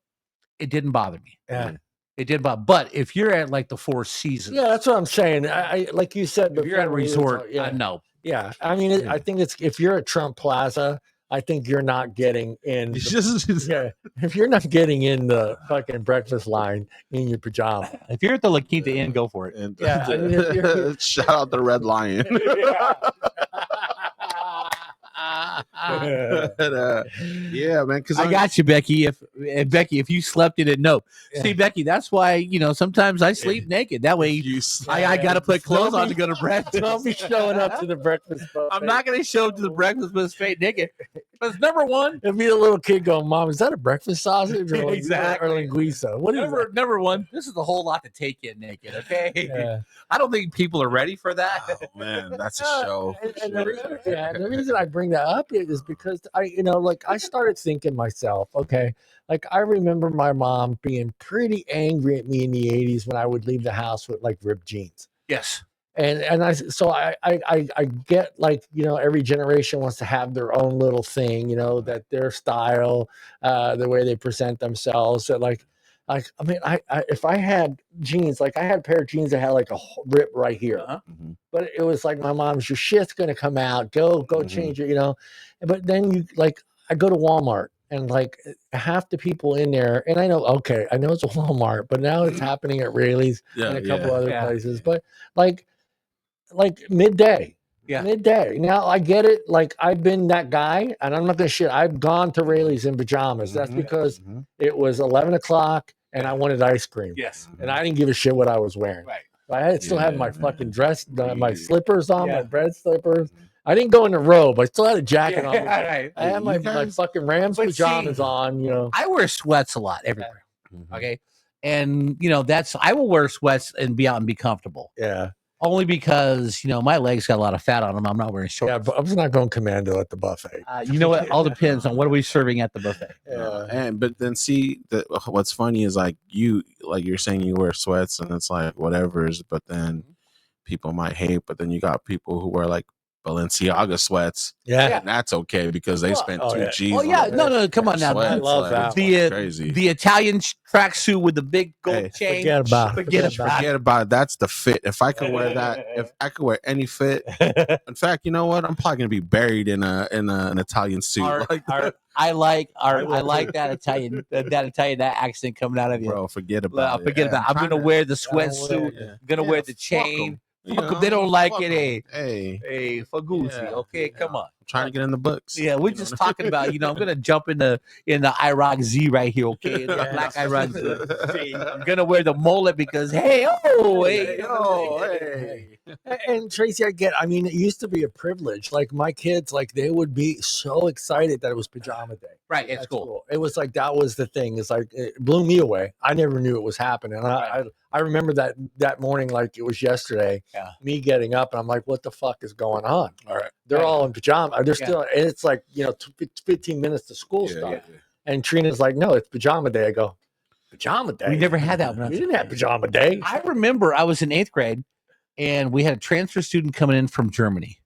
it didn't bother me. Yeah. It did bother. But if you're at like the Four Seasons, Yeah, that's what I'm saying. I like you said, if you're at a before, we were resort, talking- no. Yeah, I mean, I think it's if you're at Trump Plaza, I think you're not getting in. Yeah, if you're not getting in the fucking breakfast line in your pajamas. If you're at the La Quinta Inn, go for it. And Yeah, I mean, if you're- shout out the Red Lion. Yeah, man. Because I got you, Becky. If you slept in it, no. Yeah. See, Becky, that's why sometimes I sleep naked. That way, I got to put clothes on to go to breakfast. Don't be showing up to the breakfast buffet. I'm not going to show up to the breakfast buffet straight naked. Because number one, It'd be a little kid going, "Mom, is that a breakfast sausage or, Exactly. or linguiça? What is number one, this is a whole lot to take in naked. Okay, Yeah. I don't think people are ready for that. Oh, man, that's a show. And the reason I bring that up is because I started thinking myself, okay, like I remember my mom being pretty angry at me in the 80s when I would leave the house with like ripped jeans. Yes. And I get like, every generation wants to have their own little thing, that their style, the way they present themselves. So I mean, if I had jeans, like I had a pair of jeans that had like a rip right here, but it was like my mom's, your shit's gonna come out. Go change it, But then I go to Walmart and like half the people in there, and I know it's a Walmart, but now it's happening at Rayleigh's and a couple other places, but like midday. Yeah. Midday. Now I get it. Like I've been that guy, and I'm not gonna shit. I've gone to Rayleigh's in pajamas. That's because it was 11 o'clock and I wanted ice cream. Yes. And I didn't give a shit what I was wearing. Right. I still had my fucking dress, my slippers on, Yeah. my bread slippers. I didn't go in a robe. I still had a jacket on. Right. I had my fucking Rams But pajamas see, on. I wear sweats a lot everywhere. Okay. And I will wear sweats and be out and be comfortable. Yeah. Only because my legs got a lot of fat on them. I'm not wearing shorts. Yeah, but I'm just not going commando at the buffet. You know what? All depends on what are we serving at the buffet. But then see what's funny is like you're saying you wear sweats and it's like whatever's, but then people might hate, but then you got people who wear like Balenciaga sweats. Yeah. And that's okay because they spent two G's. Oh yeah, no, come on now. Sweats, I love that. Crazy. The Italian tracksuit with the big gold chain. Forget about it. That's the fit. If I could wear that, if I could wear any fit, in fact, you know what? I'm probably gonna be buried in an Italian suit. I like that Italian that accent coming out of you. Bro, forget about it. I'm gonna wear the sweatsuit. I'm gonna wear the chain. Fuck 'em. They don't like it. Hey, Fagusi. Okay, come on. I'm trying to get in the books. Yeah, we're just talking about. I'm gonna jump in the IROC Z right here. Okay, the black IROC Z. I'm gonna wear the mullet because hey. And Tracy, I mean, it used to be a privilege. Like my kids, like they would be so excited that it was pajama day. Right, it's cool. It was like that was the thing. It's like it blew me away. I never knew it was happening. I remember that morning like it was yesterday. Yeah. Me getting up and I'm like, what the fuck is going on? All right. They're all in pajama. They're still, and it's like 15 minutes to school start. Yeah. And Trina's like, no, it's pajama day. I go, pajama day. We never had that one. We didn't have pajama day. I remember I was in 8th grade. And we had a transfer student coming in from Germany.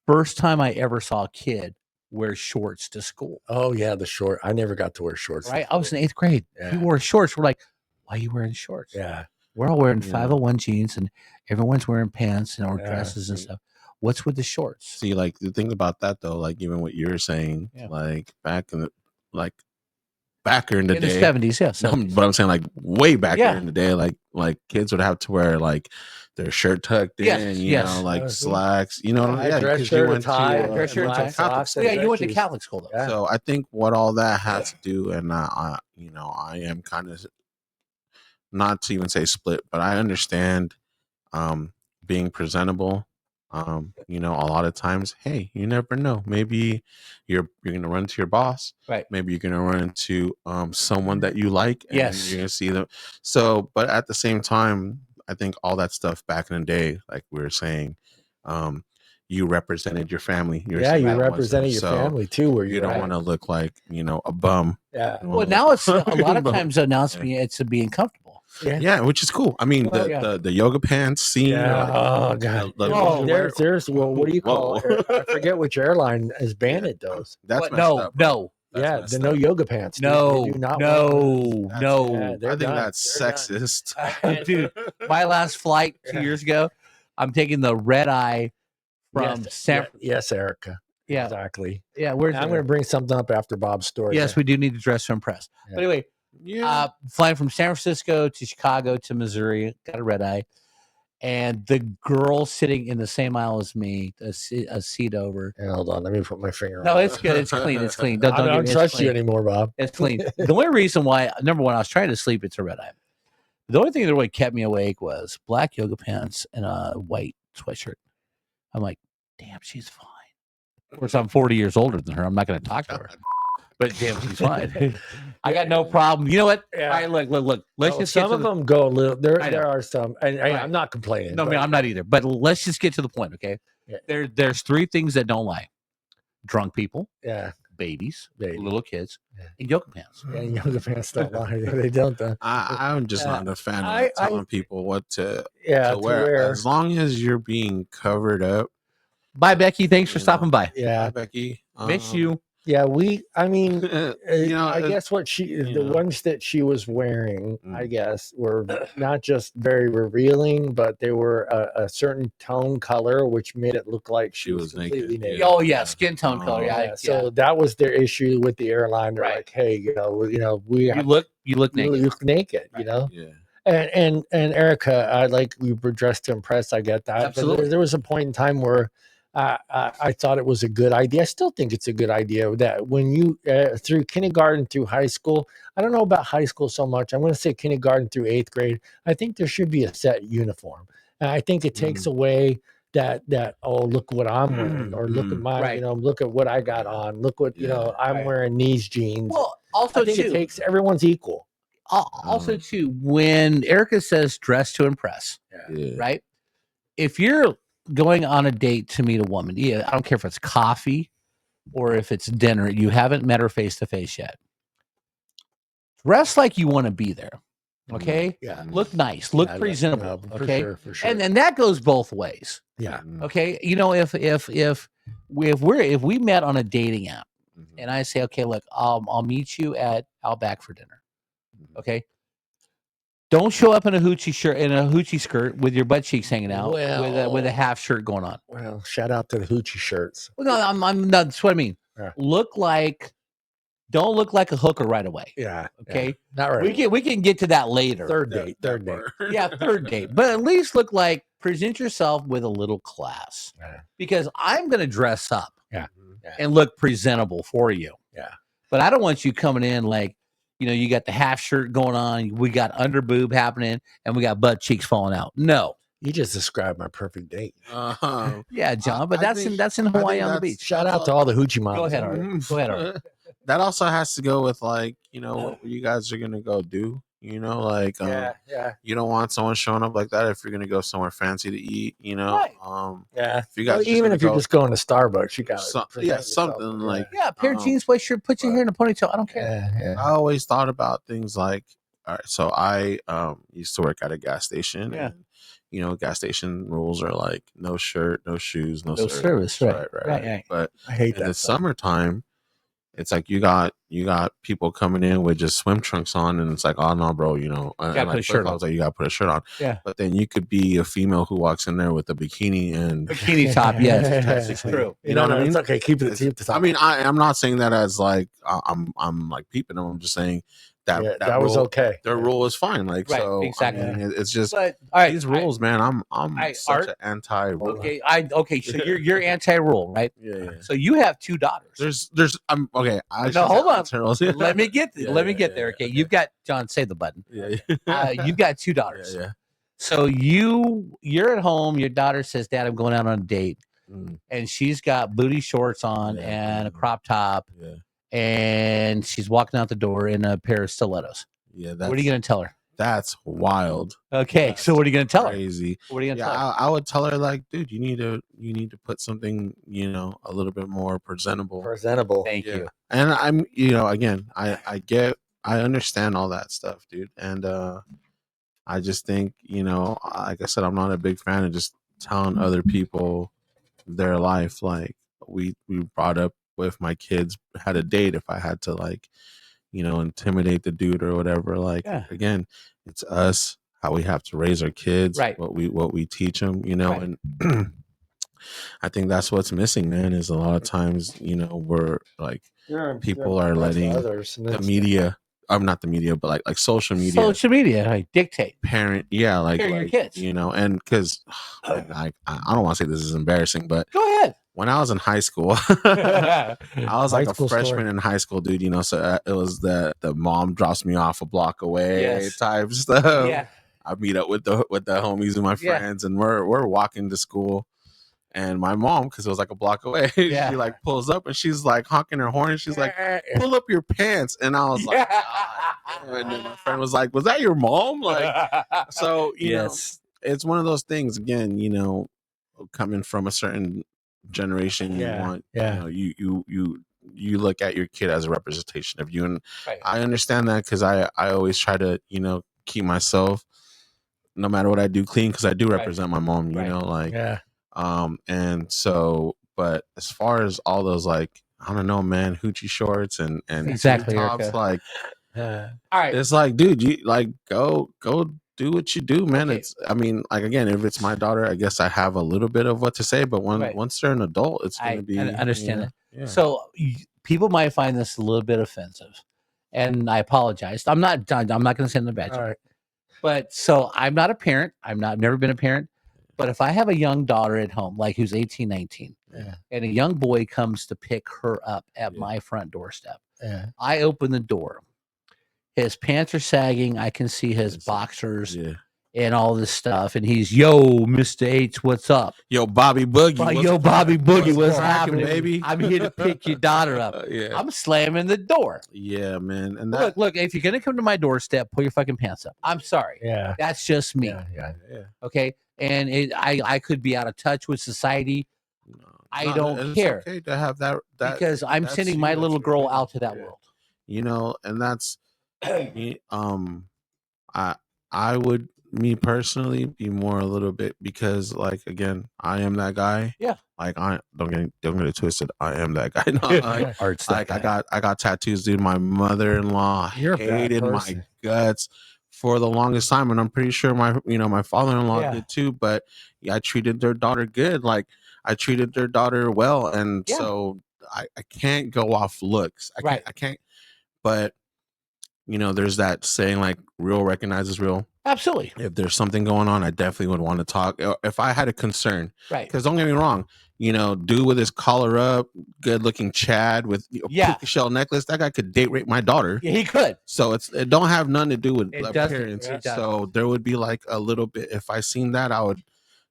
First time I ever saw a kid wear shorts to school. Oh, yeah, the short. I never got to wear shorts. Right? I was in 8th grade. Yeah. He wore shorts. We're like, why are you wearing shorts? Yeah. We're all wearing 501 jeans and everyone's wearing pants and or dresses and stuff. What's with the shorts? See, like the thing about that though, like even what you were saying, like back in the day, the 70s, yeah. 70s. But I'm saying like way back in the day, like kids would have to wear like their shirt tucked in, you know, like slacks, you know, dress shirt, tie, dress shirt, tie. You went to Catholic school though. Yeah. So I think what all that has to do, and I am kind of not to even say split, but I understand being presentable. A lot of times, hey, you never know. Maybe you're gonna run into your boss, right? Maybe you're gonna run into someone that you like, and yes, you're gonna see them. So, but at the same time, I think all that stuff back in the day, like we were saying, you represented your family. You wasn't. represented your So family too. Where you don't want to look like a bum. Yeah. Well, now it's a lot of Bum. times it's being comfortable. Yeah, which is cool. I mean, Well, the yoga pants scene. Yeah. Oh god. There's what do you call it? I forget which airline has banned it. Those. That's messed no, up. Bro. no, Yeah, the no yoga pants. Dude. no, They do not no, That's- no. Yeah, I they're think done. that's They're done. sexist. Dude, my last flight 2 years ago, I'm taking the red eye from San. Yes, Erica. Yeah. Exactly. Yeah, I'm going to bring something up after Bob's story. Yes, we do need to dress to impress. Yeah. But anyway, Yeah. flying from San Francisco to Chicago to Missouri, got a red eye, and the girl sitting in the same aisle as me, a seat over. Yeah, hold on, let me put my finger. No, on it's good. It's clean. It's clean. I don't trust you clean. anymore, Bob. It's clean. The only reason why, number one, I was trying to sleep. It's a red eye. The only thing that really kept me awake was black yoga pants and a white sweatshirt. I'm like, damn, she's fine. Of course, I'm 40 years older than her. I'm not going to talk to her. But damn, she's fine. I got no problem. You know what? Yeah. All right, look. Let's just some get of to them go a little. I know. There are some, and Right. I'm not complaining. No, but- man, I'm not either. But let's just get to the point, okay? Yeah. There's three things that don't lie: drunk people, Yeah, babies, Baby. little kids, Yeah. and yoga pants. yeah, yoga pants don't lie. They don't. I'm just not a fan I- of telling people what to wear. As long as you're being covered up. Bye, Becky. Thanks for You know. stopping by. Yeah, Hi, Becky. Miss you. yeah. I mean, I it- guess what the know. ones that she was wearing, I Mm. guess, were not just very revealing, but they were a certain tone color, which made it look like she was completely naked. Oh yeah, skin tone color. Yeah, Yeah, so that was their issue with the airline. They're Right. like, hey, we you look you naked. look naked, Yeah. And Erica, I like we were dressed to impress. I get that. But Absolutely. there was a point in time where I thought it was a good idea. I still think it's a good idea that when you through kindergarten through high school, I don't know about high school so much. I'm going to say kindergarten through 8th grade. I think there should be a set uniform, and I think it takes away that oh, look what I'm wearing, or look at my Right. look at what I got on, look what I'm Right. wearing these jeans. Well, I also think it too, takes everyone's equal. also too, when Erica says dress to impress, Yeah. right? If you're going on a date to meet a woman, I don't care if it's coffee or if it's dinner, you haven't met her face to face yet. Dress like you want to be there. Okay. Yeah. Look nice, look Yeah, presentable. for Okay. sure, for sure. And that goes both ways. yeah. Okay. If we met on a dating app and I say, okay, look, I'll meet you at Outback for dinner. Okay. Don't show up in a hoochie shirt in a hoochie skirt with your butt cheeks hanging out with a half shirt going on. Well, shout out to the hoochie shirts. Well, no, I'm not. That's what I mean. Yeah. Don't look like a hooker right away. Yeah. Okay. Yeah. Not right. We can get to that later. Third date. Yeah, third date. But at least look like present yourself with a little class. Yeah. Because I'm gonna dress up Yeah. and look presentable for you. Yeah. But I don't want you coming in like, you got the half shirt going on, we got under boob happening, and we got butt cheeks falling out. No. You just described my perfect date. Yeah, John, but I that's think- in Hawaii on the that's- beach. Shout out to all the hoochie moms. Go ahead, Art. Go ahead, Art. That also has to go with what you guys are gonna go do. Yeah. You don't want someone showing up like that if you're gonna go somewhere fancy to eat. Right. Yeah. If you guys just Even gonna if you're go- just going to Starbucks, you got something like. Yeah, pair of jeans, white shirt, put your hair in a ponytail. I don't care. Yeah. I always thought about things like, all right, so I used to work at a gas station. Yeah. And, gas station rules are like no shirt, no shoes, no service. Right. Right. But I hate in that. the summertime, it's like you got people coming in with just swim trunks on, and it's like, oh no, bro, Gotta put a shirt on. Like you got to put a shirt on. Yeah. But then you could be a female who walks in there with a bikini and. Bikini top, yes. That's true. You know what I mean? It's okay. Keep it. Keep the top. I mean, I'm not saying that as like I'm like peeping them. I'm just saying that that was rule- okay. Their rule is fine. Like Right, so, exactly. I mean, it's just But all right, these rules, man. I'm such Art- an anti-rule. okay. So you're anti-rule, right? Yeah. So you have two daughters. There's I'm okay. No, hold on. Let Let me get Yeah, let me yeah, get yeah, there. yeah, Okay, yeah. you've got John. Say the button. Yeah. You've got two daughters. Yeah. So you're at home. Your daughter says, "Dad, I'm going out on a date," Mm, and she's got booty shorts on Yeah. and a crop top, yeah. and she's walking out the door in a pair of stilettos. Yeah. What are you going to tell her? That's wild. Okay, That's so what are you going to tell her? crazy. What are you going to Yeah, tell her? I would tell her like, dude, you need to put something, a little bit more presentable. Thank Yeah. you. And I'm, again, I understand all that stuff, dude. And I just think, like I said, I'm not a big fan of just telling other people their life. Like we brought up with my kids had a date. If I had to like, intimidate the dude or whatever, like Yeah. again, it's us, how we have to raise our kids, Right. what we teach them, Right. and I think that's what's missing, man, is a lot of times, we're like people are letting the media, I'm not the media, but like social media Like dictate. parent, like your kids. and because I don't want to say this is embarrassing, but Go ahead. when I was in high school, I was High like a school freshman story. in high school, dude. So it was the mom drops me off a block away Yes. type stuff. Yeah. I meet up with the homies and my Yeah. friends, and we're walking to school. And my mom, because it was like a block away, Yeah. she like pulls up and she's like honking her horn. And she's like, "Pull up your pants." And I was like, "God damn." And then my friend was like, "Was that your mom?" Like, so yes. it's one of those things. Again, coming from a certain generation, you want, you look at your kid as a representation of you, and Right. I understand that because I always try to keep myself, no matter what I do, clean, because I do represent my mom. And so, but as far as all those, like, I don't know, man, hoochie shorts and Exactly, tank tops, Erica. like, All right. it's like, dude, you like go do what you do, man. Okay. It's, I mean, like, again, if it's my daughter, I guess I have a little bit of what to say, but Right. once they're an adult, it's going to be. I understand that. Yeah. So people might find this a little bit offensive, and I apologize. I'm not going to send them a badge. All right. But so I'm not a parent. I've never been a parent. But if I have a young daughter at home, like who's 18, 19, and a young boy comes to pick her up at my front doorstep, I open the door. His pants are sagging. I can see his boxers and all this stuff. And he's, "Yo, Mr. H, what's up? Yo, Bobby Boogie. Yo, Bobby Boogie, what's cracking, happening, baby? I'm here to pick your daughter up." I'm slamming the door. Yeah, man. And Look, if you're going to come to my doorstep, pull your fucking pants up. I'm sorry. Yeah. That's just me. Yeah. Okay. And I could be out of touch with society. I don't care. It's okay to have that because I'm sending my little girl out to that world. And that's I would, me personally, be more a little bit, because, like, again, I am that guy. Yeah. Like, don't get it twisted. I am that guy. No, Art's like that I got tattoos, dude. My mother-in-law hated my guts for the longest time, and I'm pretty sure my father-in-law did too. But I treated their daughter good. Like, I treated their daughter well, and so I can't go off looks. I can't. But there's that saying, like, real recognizes real. Absolutely. If there's something going on, I definitely would want to talk. If I had a concern, right? Because don't get me wrong, dude with his collar up, good looking Chad with puka shell necklace, that guy could date rape my daughter. Yeah, he could. So it don't have nothing to do with appearance. So there would be like a little bit. If I seen that, I would,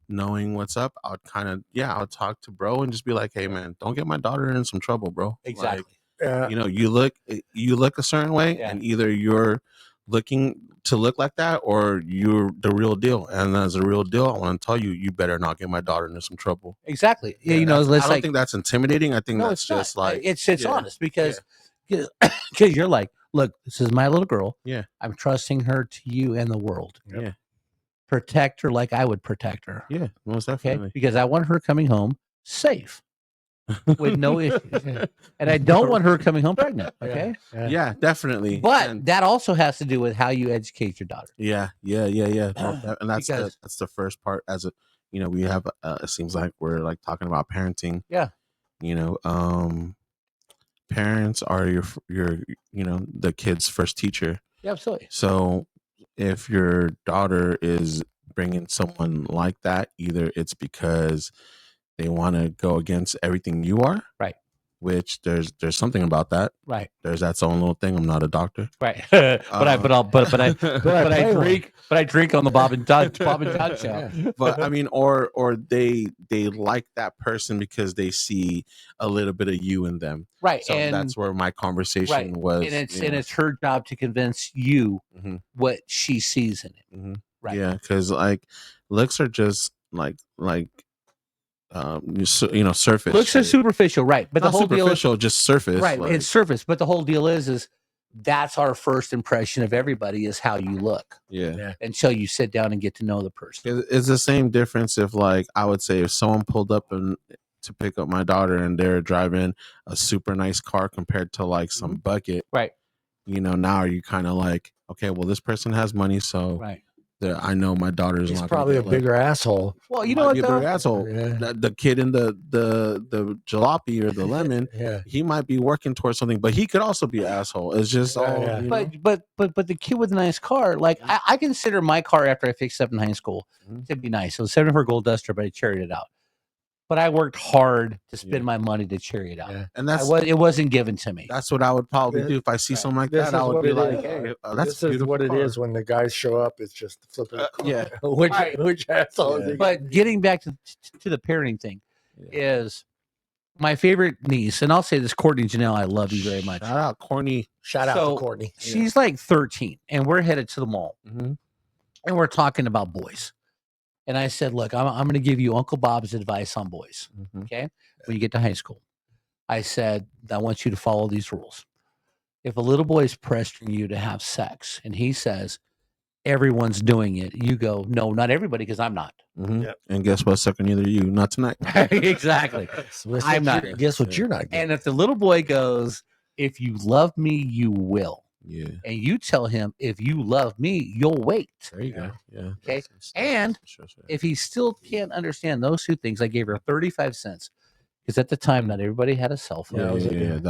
knowing what's up, I would kind of I would talk to bro and just be like, "Hey, man, don't get my daughter in some trouble, bro." Exactly. You look a certain way, and either you're looking to look like that, or you're the real deal. And as a real deal, I want to tell you, you better not get my daughter into some trouble. Exactly. I don't think that's intimidating. I think that's just like, it's honest, because you're like, "Look, this is my little girl. Yeah, I'm trusting her to you and the world. Yeah, protect her like I would protect her. Yeah, most definitely. Because I want her coming home safe." With no issues, and I don't want her coming home pregnant. Okay, yeah, definitely. But that also has to do with how you educate your daughter. Yeah. And that's the first part. As a, we have. It seems like we're like talking about parenting. Yeah. Parents are your the kid's first teacher. Yeah, absolutely. So if your daughter is bringing someone like that, either it's because they want to go against everything you are, right, which there's something about that. Right. There's that own little thing. I'm not a doctor. Right. But I drink on the Bob and John show. Yeah. But I mean, or they like that person because they see a little bit of you in them. Right. So and that's where my conversation was. And it's her job to convince you Mhm. what she sees in it. Mhm. Right. Yeah, because like looks are just like surface. Looks are shit. superficial, right? But Not the whole deal is superficial, just surface. right. like- It's surface, but the whole deal is that's our first impression of everybody is how you look yeah. until you sit down and get to know the person. It's the same difference if, like, I would say if someone pulled up to pick up my daughter and they're driving a super nice car compared to like some bucket, Right. Now you kind of like, okay, well, this person has money, so Right. I know my daughter's He's not probably a gonna get, bigger asshole. Well, you might know what be a bigger though? asshole. Yeah. The kid in the jalopy or the lemon, Yeah. he might be working towards something, but he could also be an asshole. It's just all. Yeah. You know? But the kid with a nice car, like I consider my car after I fixed up in high school Mhm. to be nice. It was 7 for a gold duster, but I charried it out. But I worked hard to spend Yeah. my money to carry it out. Yeah. And It wasn't given to me. that's what I would probably Th- do if I see right. something like This that. I is would what be it like, is. hey, that's This is what it is when the guys show up. It's just flipping. Yeah. which Right. which asshole? Yeah. is he? But getting back to the parenting thing is my favorite niece, and I'll say this, Courtney Janelle, I love you very much. Shout out, corny. Shout out So- to Courtney. She's like 13, and we're headed to the mall, Mm-hmm. and we're talking about boys. And I said, look, I'm going to give you Uncle Bob's advice on boys. Mm-hmm. Okay. When you get to high school, I said, I want you to follow these rules. If a little boy is pressuring you to have sex and he says, everyone's doing it, you go, no, not everybody, because I'm not. Mm-hmm. Yep. And guess what, sucker? Neither you, not tonight. Exactly. I'm not. Guess what you're not getting. And if the little boy goes, if you love me, you will. Yeah. And you tell him, if you love me, you'll wait. There you go. Yeah. Okay. And if he still can't understand those two things, I gave her 35 cents. Because at the time, not everybody had a cell phone. That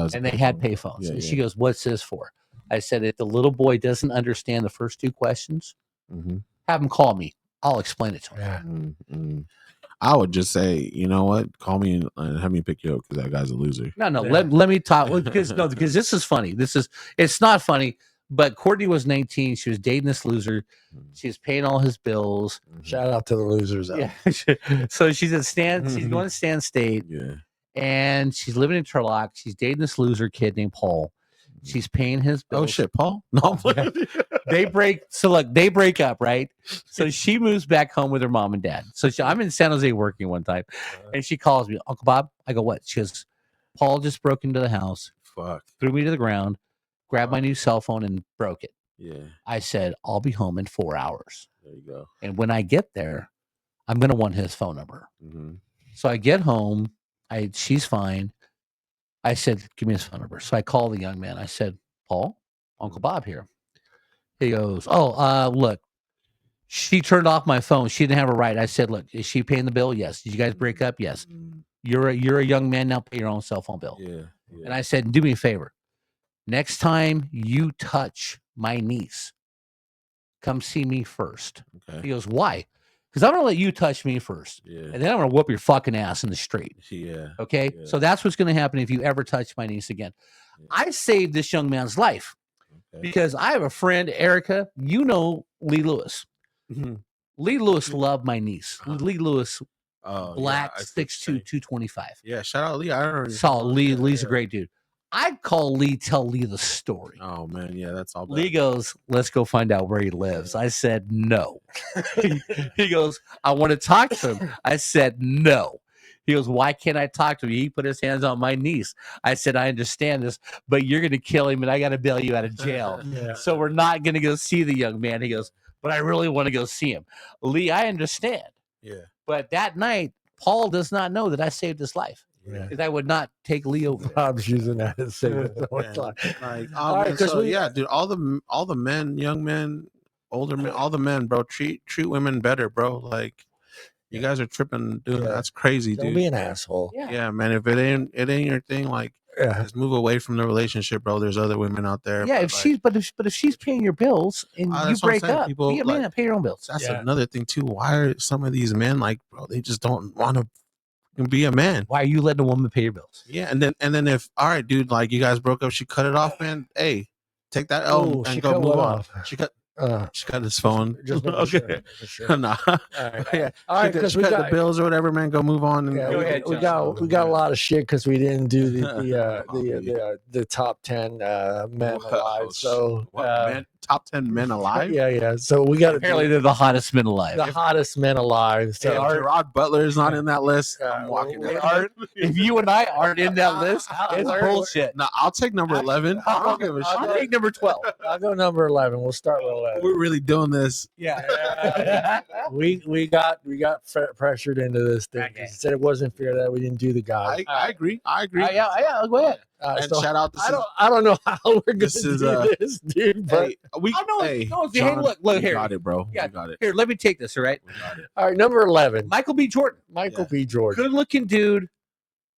was And they had payphones. Yeah, and yeah. she goes, what's this for? I said, if the little boy doesn't understand the first two questions, Mm-hmm. have him call me. I'll explain it to him. Yeah. Mm-hmm. I would just say, you know what? Call me and have me pick you up because that guy's a loser. No, Yeah. let me talk. Because this is funny. It's not funny, but Courtney was 19. She was dating this loser. She was paying all his bills. Shout out to the losers. Out. Yeah. So she's at Stan. She's going to Stan State. Yeah. And she's living in Turlock. She's dating this loser kid named Paul. She's paying his bills. Oh shit, Paul? No, I'm playing. They break up, right? So she moves back home with her mom and dad. So I'm in San Jose working one time, and she calls me, Uncle Bob. I go, what? She goes, Paul just broke into the house, Fuck. threw me to the ground, grabbed my new cell phone, and broke it. Yeah. I said, I'll be home in 4 hours. There you go. And when I get there, I'm going to want his phone number. Mm-hmm. So I get home. She's fine. I said, give me his phone number. So I call the young man. I said, Paul, Uncle Bob here. He goes, look, she turned off my phone. She didn't have a right. I said, look, is she paying the bill? Yes. Did you guys break up? Yes. You're a young man now. Pay your own cell phone bill. Yeah. And I said, do me a favor. Next time you touch my niece, come see me first. He Okay. goes, why? Because I'm going to let you touch me first. Yeah. And then I'm going to whoop your fucking ass in the street. Yeah. Okay. Yeah. So that's what's going to happen if you ever touch my niece again. Yeah. I saved this young man's life Okay. because I have a friend, Erica. You know Lee Lewis. Mhm. Lee Lewis loved my niece. Uh-huh. Lee Lewis, Oh, black, yeah, I see what 6'2", you're saying. 225. Yeah. Shout out Lee. I don't know. Solid. Lee's a Yeah. great dude. I'd call Lee, tell Lee the story. Oh man, yeah, that's all. Lee bad. goes, let's go find out where he lives. I said, no. He goes, I want to talk to him. I said, no. He goes, why can't I talk to him? He put his hands on my niece. I said, I understand this, but you're going to kill him and I got to bail you out of jail. Yeah. So we're not going to go see the young man. He goes, but I really want to go see him. Lee, I understand. Yeah. But that night, Paul does not know that I saved his life Yeah. because I would not take Lee over. Bob's using that as saying Man, like, oh, All right, man, 'cause so, we- yeah, dude, all the men, young men, older men, all the men, bro, treat women better, bro. Like, you guys are tripping, dude. Yeah. That's crazy, Don't dude. be an asshole. Yeah, man. If it ain't your thing, like, Yeah. just move away from the relationship, bro. There's other women out there. Yeah, but, if she's paying your bills and you that's what I'm break saying. up, People, be a man, pay your own bills. that's Yeah. another thing too. Why are some of these men like, bro? They just don't want to and be a man. Why are you letting a woman pay your bills? Yeah, and then if all right, dude, like you guys broke up, she cut it off, man. Hey, take that L Ooh, and she go cut move what on. off? She cut his phone. Just making sure. Okay. For sure. Nah. All right. Yeah. All right, She because cut we the got bills or whatever, man. Go move on. And yeah, Go ahead, we John. got a lot of shit because we didn't do Oh, the top 10 men Wow. alive. So men, top 10 men alive. yeah. So we got Apparently, they're the hottest men alive. the hottest men alive. So If Gerard Butler is not in that list, I'm walking well, out. If you and I aren't in that list, it's we're- bullshit. No, I'll take number 11. I don't give a I'll shit. I'll take number 12. I'll go number 11. We'll start with 11. We're really doing this. Yeah. We got pressured into this thing. Okay. Said it wasn't fair that we didn't do the guys. I agree. I agree. Yeah, go ahead. And So shout out. I don't know how we're gonna this is, do this, dude. But Hey, we. Oh, no, hey, no, hey, John, look, we here. got it, bro. Yeah. We got it. Here, let me take this, all right? We got it. all right, number 11, Michael B. Jordan, Michael Yeah. B. Jordan, good looking dude,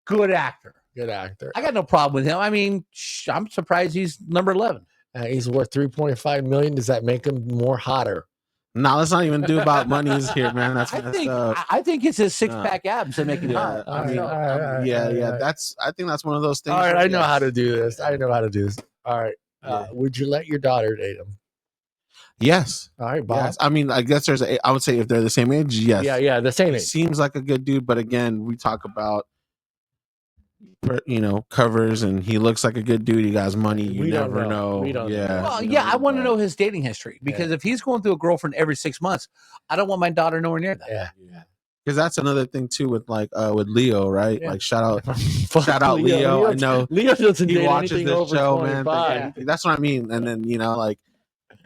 good actor. good actor. I got no problem with him. I mean, I'm surprised he's number 11. He's worth 3.5 million. Does that make him more hotter? No, let's not even do about monies here, man. That's I messed think up. I think it's his six pack abs that make him Yeah, hot. I mean, All right. yeah. That's. I think that's one of those things. All right, where, I know yes. how to do this. I know how to do this. All right. Yeah. Would you let your daughter date him? Yes. All right, Bob. Yes. I mean, I guess there's. I would say if they're the same age, yes. Yeah, the same He age. seems like a good dude, but again, we talk about, covers, and he looks like a good dude. He got money. You We don't never know. We don't Yeah. know. Well, you yeah, I want to but- know his dating history because if he's going through a girlfriend every 6 months, I don't want my daughter nowhere near that. Yeah. Because that's another thing too with with Leo, right? Yeah. Like shout out Fuck shout out Leo. I know Leo doesn't he date watches anything this over show, man. 25. That's what I mean. And then like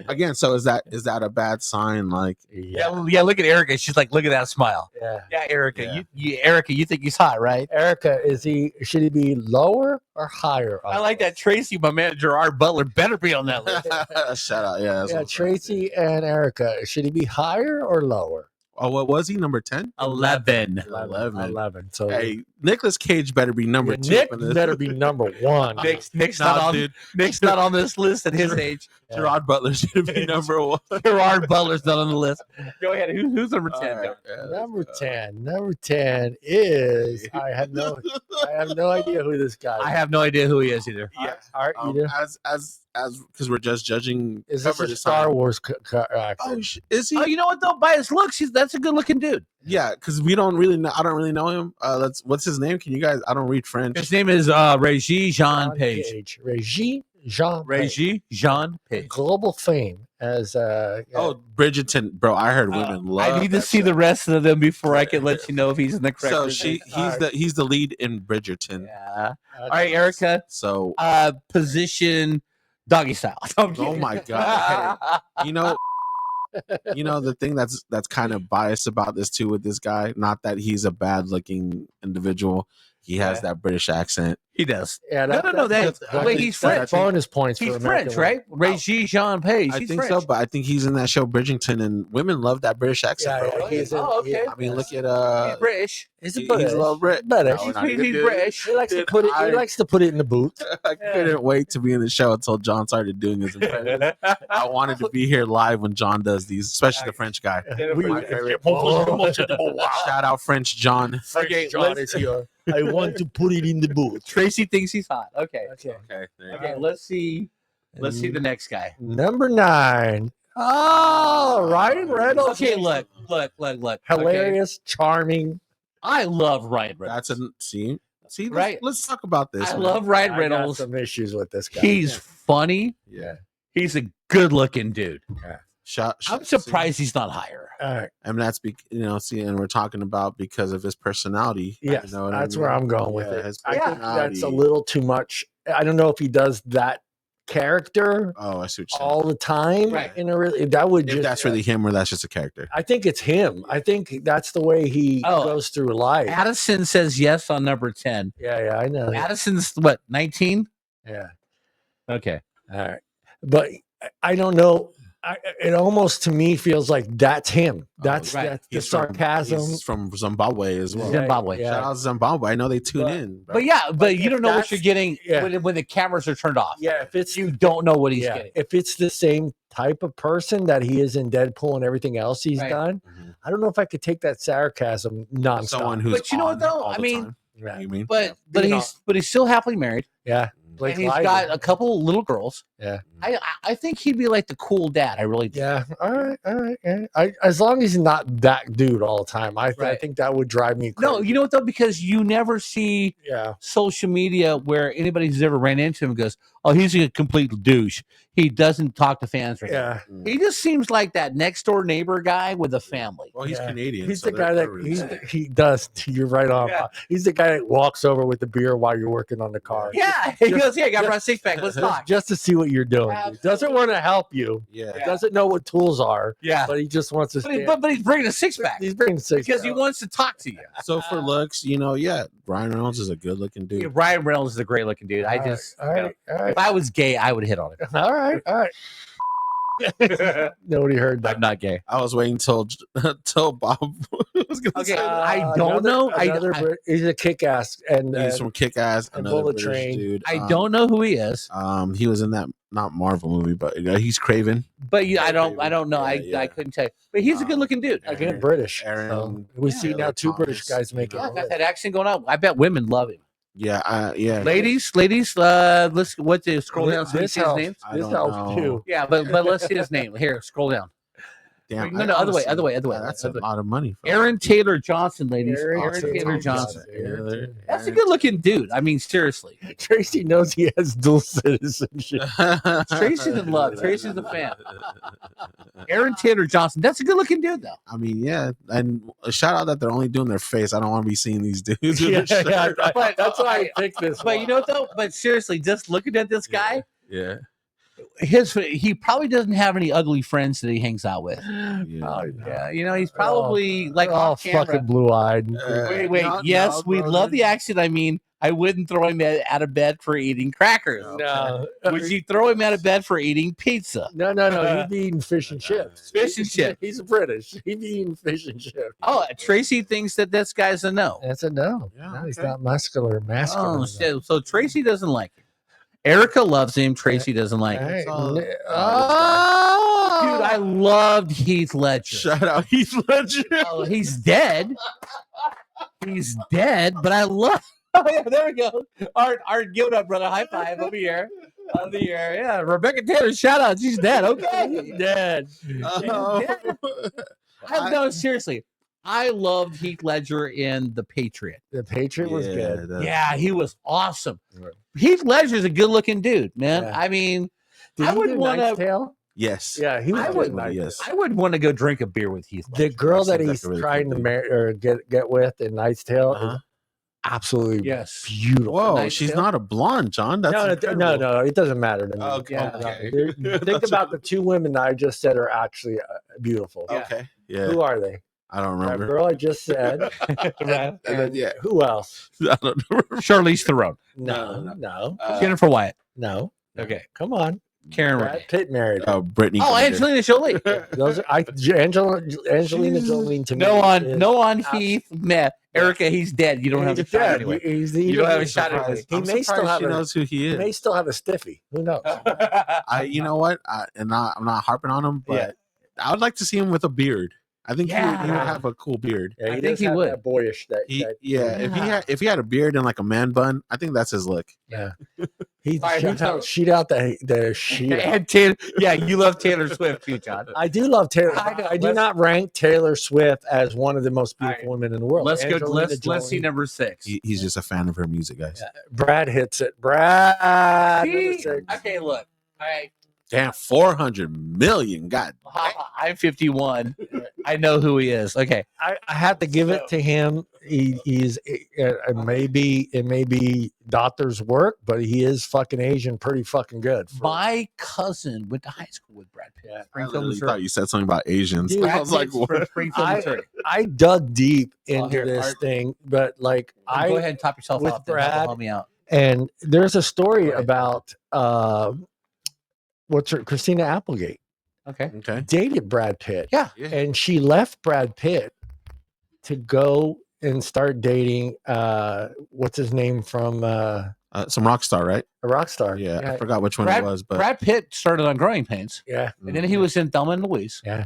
again, so is that a bad sign? Like Yeah, look at Erica. She's like, look at that smile. Yeah. Yeah, Erica. Yeah. Erica, you think he's hot, right? Erica, should he be lower or higher? I like that. Tracy, my man, Gerard Butler, better be on that list. shout out, yeah. that's Yeah, what I'm Tracy and Erica, should he be higher or lower? Oh, what was he? Number 10? 11. 11. So Hey, Nicolas Cage better be number 2. Nick in this. better be number 1. Nick's Nah, not on. dude. Nick's not on this list at his age. Gerard Butler should be number 1. Gerard Butler's not on the list. Go ahead. Who's number 10? All right, yeah, Number 10. Number 10 is I have no idea who this guy is. I have no idea who he is either. Yeah. All right, you do? As because we're just judging. Is this cover a this Star time. Wars actor? Oh, is he? Oh, you know what though? By his looks, that's a good looking dude. Yeah, because we don't really know. I don't really know him. What's his name? Can you guys? I don't read French. His name is Regis Jean Page. Regis Jean Page. Regis Jean Page. Global fame as Oh, Bridgerton, bro. I heard women love. I need to that see show. the rest of them before I can let you know if he's in the correct. So position. he's the lead in Bridgerton. Yeah. All right, Erica. So Position doggy style. oh my god, you know the thing that's kind of biased about this too with this guy. Not that he's a bad looking individual. He has that British accent. He does. Yeah, No, wait, he's French. Bonus points He's for French, right? Regis Jean Page. I He's think French. so, but I think he's in that show Bridgerton, and women love that British accent. Yeah, bro. he's in, Oh, okay. I mean, look at He's British. he's he's a British. a little Brit. British. No, He's, not he's even, dude. British. He likes to Dude, put it. I- He likes to put it in the boot. I couldn't wait to be in the show until John started doing his impression. I wanted to be here live when John does these, especially the French guy. My favorite. Shout out French John. Okay, John is here. I want to put it in the boot. Tracy thinks he's hot. Okay. Okay. Okay, there you Okay, let's see. Let's see the next guy. Number 9. Oh, Ryan Reynolds. Okay, look. Okay. Hilarious, charming. I love Ryan go. Reynolds. That's a see. Right. Let's talk about this. I man. love Ryan I got Reynolds. some issues with this guy. He's funny. Yeah. He's a good looking dude. I'm see, surprised he's not higher. All right. and that's and we're talking about because of his personality. Yes, you know what I that's mean? where I'm going with Yeah, it. his I think personality. that's a little too much. I don't know if he does that character Oh, I see what you're saying. all the time. Right. In a really, that would If just. that's really him or that's just a character. I think it's him. I think that's the way he Oh. goes through life. Addison says yes on number 10. Yeah, I know. Addison's what, 19? Yeah. Okay. All right. But I don't know. It almost to me feels like that's him. That's, right. that's the He's from- sarcasm. He's from Zimbabwe as well. Yeah, Zimbabwe. yeah. Shout out to Zimbabwe. I know they tune But- in. Bro. But yeah, but you if don't know what that's- you're getting yeah. when the cameras are turned off. Yeah, if it's You don't know what he's yeah, getting. if it's the same type of person that he is in Deadpool and everything else he's Right. done, Mhm. I don't know if I could take that sarcasm nonstop. Someone who's But you know what, on though? all I the mean, time, yeah, you mean? but Being he's still happily married, yeah. and he's Lively. got a couple little girls. Yeah. I think he'd be like the cool dad. I really do. Yeah. All right. Yeah. As long as he's not that dude all the time, I Right. think that would drive me crazy. No, you know what though? Because you never see Yeah. social media where anybody who's ever ran into him goes, "Oh, he's a complete douche. He doesn't talk to fans." Right Yeah. He just seems like that next door neighbor guy with a family. Well, he's Yeah. Canadian. He's so the guy they're that really sick. he does. You're right on. Yeah. He's the guy that walks over with the beer while you're working on the car. Yeah, he Just- goes, "Yeah, I got just- my six pack. Let's talk." Just to see what you're doing. Dude. Absolutely. Doesn't want to help you. Yeah. Yeah. Doesn't know what tools are. Yeah, But he just wants to. but he's bringing a six pack He's bringing six because he wants to talk to you. So for looks, yeah, Ryan Reynolds is a good-looking dude. Yeah, Ryan Reynolds is a great looking dude. All right, all right. if I was gay, I would hit on him. All right. Nobody heard that. I'm not gay. I was waiting till Bob was going to Okay, say that. I don't know. He's a kick-ass, and He's from Kick-Ass, and another Bullet British Train. dude. I don't know who he is, He was in that not Marvel movie, but he's Craven. but I don't know. Yeah. I couldn't tell you. But he's a good looking dude. again British. Aaron- So we see yeah, now two Thomas, British guys making. Yeah, got that accent going on. I bet women love him. Yeah, Ladies, let's scroll down. So This see his helps. name. I This don't helps know. too. Yeah, but let's see his name. Here, scroll down. Damn, No, other way. That's a lot of money. For Aaron Taylor Johnson, ladies. Aaron Aaron Taylor Johnson. Aaron- That's a good looking dude. I mean, seriously. Tracy knows he has dual citizenship. Tracy's in love. Tracy's a fan. Aaron Taylor Johnson. That's a good looking dude, though. I mean, yeah, and a shout out that they're only doing their face. I don't want to be seeing these dudes. With Yeah, their shirt. But that's why I picked this. But you know what though? But seriously, just looking at this guy, Yeah, he probably doesn't have any ugly friends that he hangs out with. yeah. Yeah, he's probably like all off camera. fucking blue-eyed. Wait. No, Yes, no, we brother. love the accent. I mean, I wouldn't throw him out of bed for eating crackers. No, Would you throw him out of bed for eating pizza? no. He'd be eating fish and chips. Fish and chips. He's British. He'd be eating fish and chips. Oh, Tracy thinks that this guy's a no. That's a no. Yeah, No, he's okay. not masculine. Oh, so Tracy doesn't like him. Erica loves him. Tracy doesn't like him. Hey, all- Dude, I loved Heath Ledger. Shout out Heath Ledger. Oh, he's dead. He's dead, but I love. Oh yeah, there we go. Art, give it up, brother. High five over here. Over here. Yeah, Rebecca Taylor. Shout out. She's dead. Okay, he's dead. Oh. No, seriously. I loved Heath Ledger in The Patriot. The Patriot was good. Yeah, he was awesome. Right. Heath Ledger's a good-looking dude, man. Yeah. I mean, Did I he would do wanna- Knight's Tale? Yes. Yeah, he was I good would- in Knight's yes. Tale. I would want to go drink a beer with Heath Ledger. The girl that Seems like he's a really trying good to dude. marry or get with in Knight's Tale Uh-huh. is absolutely Yes. beautiful. Whoa, Knight's she's Tale? not a blonde, John. That's No, incredible. it doesn't matter to me. Okay. Yeah. Okay. Think That's about the two women that I just said are actually beautiful. Yeah. Okay. Yeah. Who are they? I don't That remember. girl I just said. Right. and yeah. Who else? I don't remember. Charlize Theron. No. Jennifer Wyatt. No. Okay. Come on. Karen Brad Ray. Pitt married. her. Brittany. Oh, Griner. Angelina Jolie. Those are Angelina Jolie to me. No on is- Heath. Matt. Erica, he's dead. You don't have a He's shot dead. anyway. You don't have a shot surprised. anyway. He I'm may still surprised have she a, knows who he he is. may still have a stiffy. Who knows? You know what? I'm not harping on him, but Yeah. I would like to see him with a beard. I think he would Yeah. have a cool beard. Yeah, I think does he have would. That boyish. Yeah, if he had a beard and like a man bun, I think that's his look. Yeah. He All right, sheet out the sheet. out. And Taylor, yeah, you love Taylor Swift too, John. I do love Taylor. I know. I do Let's- not rank Taylor Swift as one of the most beautiful All women in the world. Let's go. Angelina Let's see Jolie. number 6. He's just a fan of her music, guys. Brad hits it. Brad. number See? 6. Okay, look. All right. Damn, 400 million. God. I'm 51. I know who he is. Okay. I have to give it to him. He's it may be doctor's work, but he is fucking Asian, pretty fucking good. My cousin went to high school with Brad Pitt. Yeah. I Springfield, literally Missouri. thought you said something about Asians. Dude, I was like, Pitt's from what? Springfield, Missouri. I dug deep into here, this Art. thing, but like Go ahead and top yourself with off. Then that'll Brad, help me out. and there's a story Go ahead. about what's her Christina Applegate Okay. Okay. dated Brad Pitt. Yeah. Yeah. And she left Brad Pitt to go and start dating what's his name from Some rock star, right? a rock star. Yeah, I forgot which one Brad, it was, but Brad Pitt started on Growing Pains, Yeah. and then he was in Thelma and Louise. Yeah.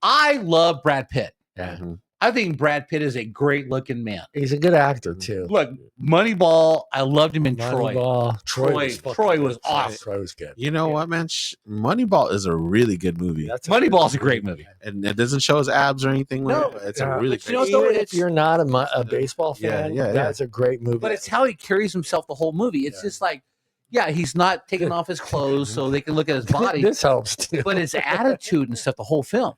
I love Brad Pitt. Yeah. I think Brad Pitt is a great looking man. He's a good actor too. Look, Moneyball, I loved him in Troy. Moneyball. Troy was awesome. Troy was good. You know what, man? Moneyball is a really good movie. Moneyball's a great movie. And it doesn't show his abs or anything like No, that. It's a really but great you know, movie. though, If you're not a baseball fan, that's a great movie. But it's how he carries himself the whole movie. It's just like, yeah, he's not taking off his clothes so they can look at his body. This helps too. But his attitude and stuff, the whole film.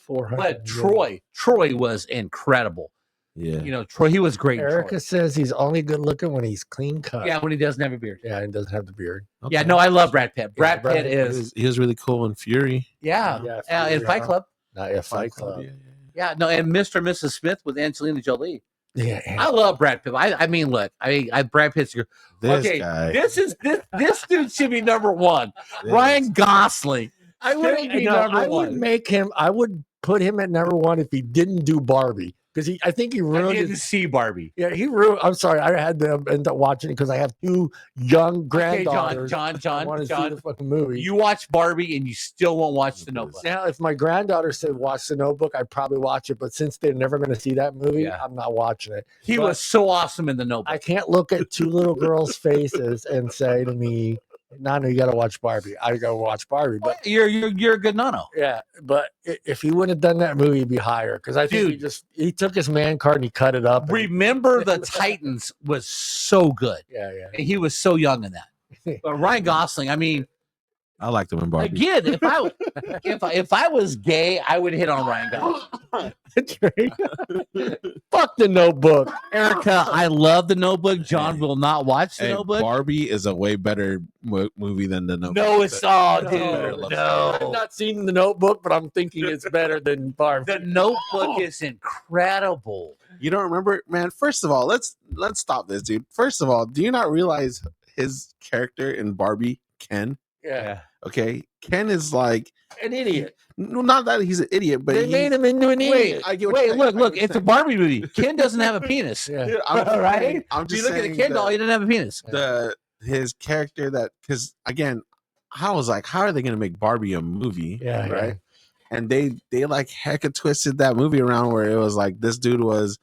400 But Troy was incredible. Yeah. You know, Troy, he was great. Erica says he's only good looking when he's clean cut. Yeah, when he doesn't have a beard. Yeah, he doesn't have the beard. Okay. Yeah, no, I love Brad Pitt. Brad Brad Pitt is, He was really cool in Fury. Yeah, in Fight Club. Not yet, Fight Club. Yeah, no, and Mr. and Mrs. Smith with Angelina Jolie. Yeah, I love Brad Pitt. I mean, look, Brad Pitt's your This okay. guy. This dude should be number one. Ryan Gosling. I would make him. I would put him at number one if he didn't do Barbie, because I think he I ruined didn't it. see Barbie. Yeah, he ruined. I'm sorry, I had to end up watching it because I have two young granddaughters. John, I want to see the fucking movie. You watch Barbie and you still won't watch The Notebook. Now, if my granddaughter said watch The Notebook, I'd probably watch it. But since they're never going to see that movie, I'm not watching it. He was so awesome in The Notebook. I can't look at two little girls' faces and say to me, "Nano, you got to watch Barbie." I got to watch Barbie. But you're a good Nano. yeah, but if he wouldn't have done that movie, he'd be higher. Because I think he took his man card and he cut it up. Remember the Titans was so good. Yeah. And he was so young in that. But Ryan Gosling, I mean, I liked him in Barbie. again, if I was gay, I would hit on Ryan Gosling. Fuck The Notebook. Erica, I love The Notebook. John will not watch The Notebook. Barbie is a way better movie than The Notebook. No, it's all, dude. I've No. not seen The Notebook, but I'm thinking it's better than Barbie. The Notebook is incredible. You don't remember, man? First of all, let's stop this, dude. First of all, do you not realize his character in Barbie, Ken? Yeah. Okay, Ken is like An idiot. no, not that he's an idiot, but They made him into an idiot. Look, it's a Barbie movie. Ken doesn't have a penis. Yeah. Dude, Right? I'm If just you look at saying the Ken doll, he doesn't have a penis. his character because again, I was like, how are they gonna make Barbie a movie? Yeah, right. And they like hecka twisted that movie around where it was like this dude was,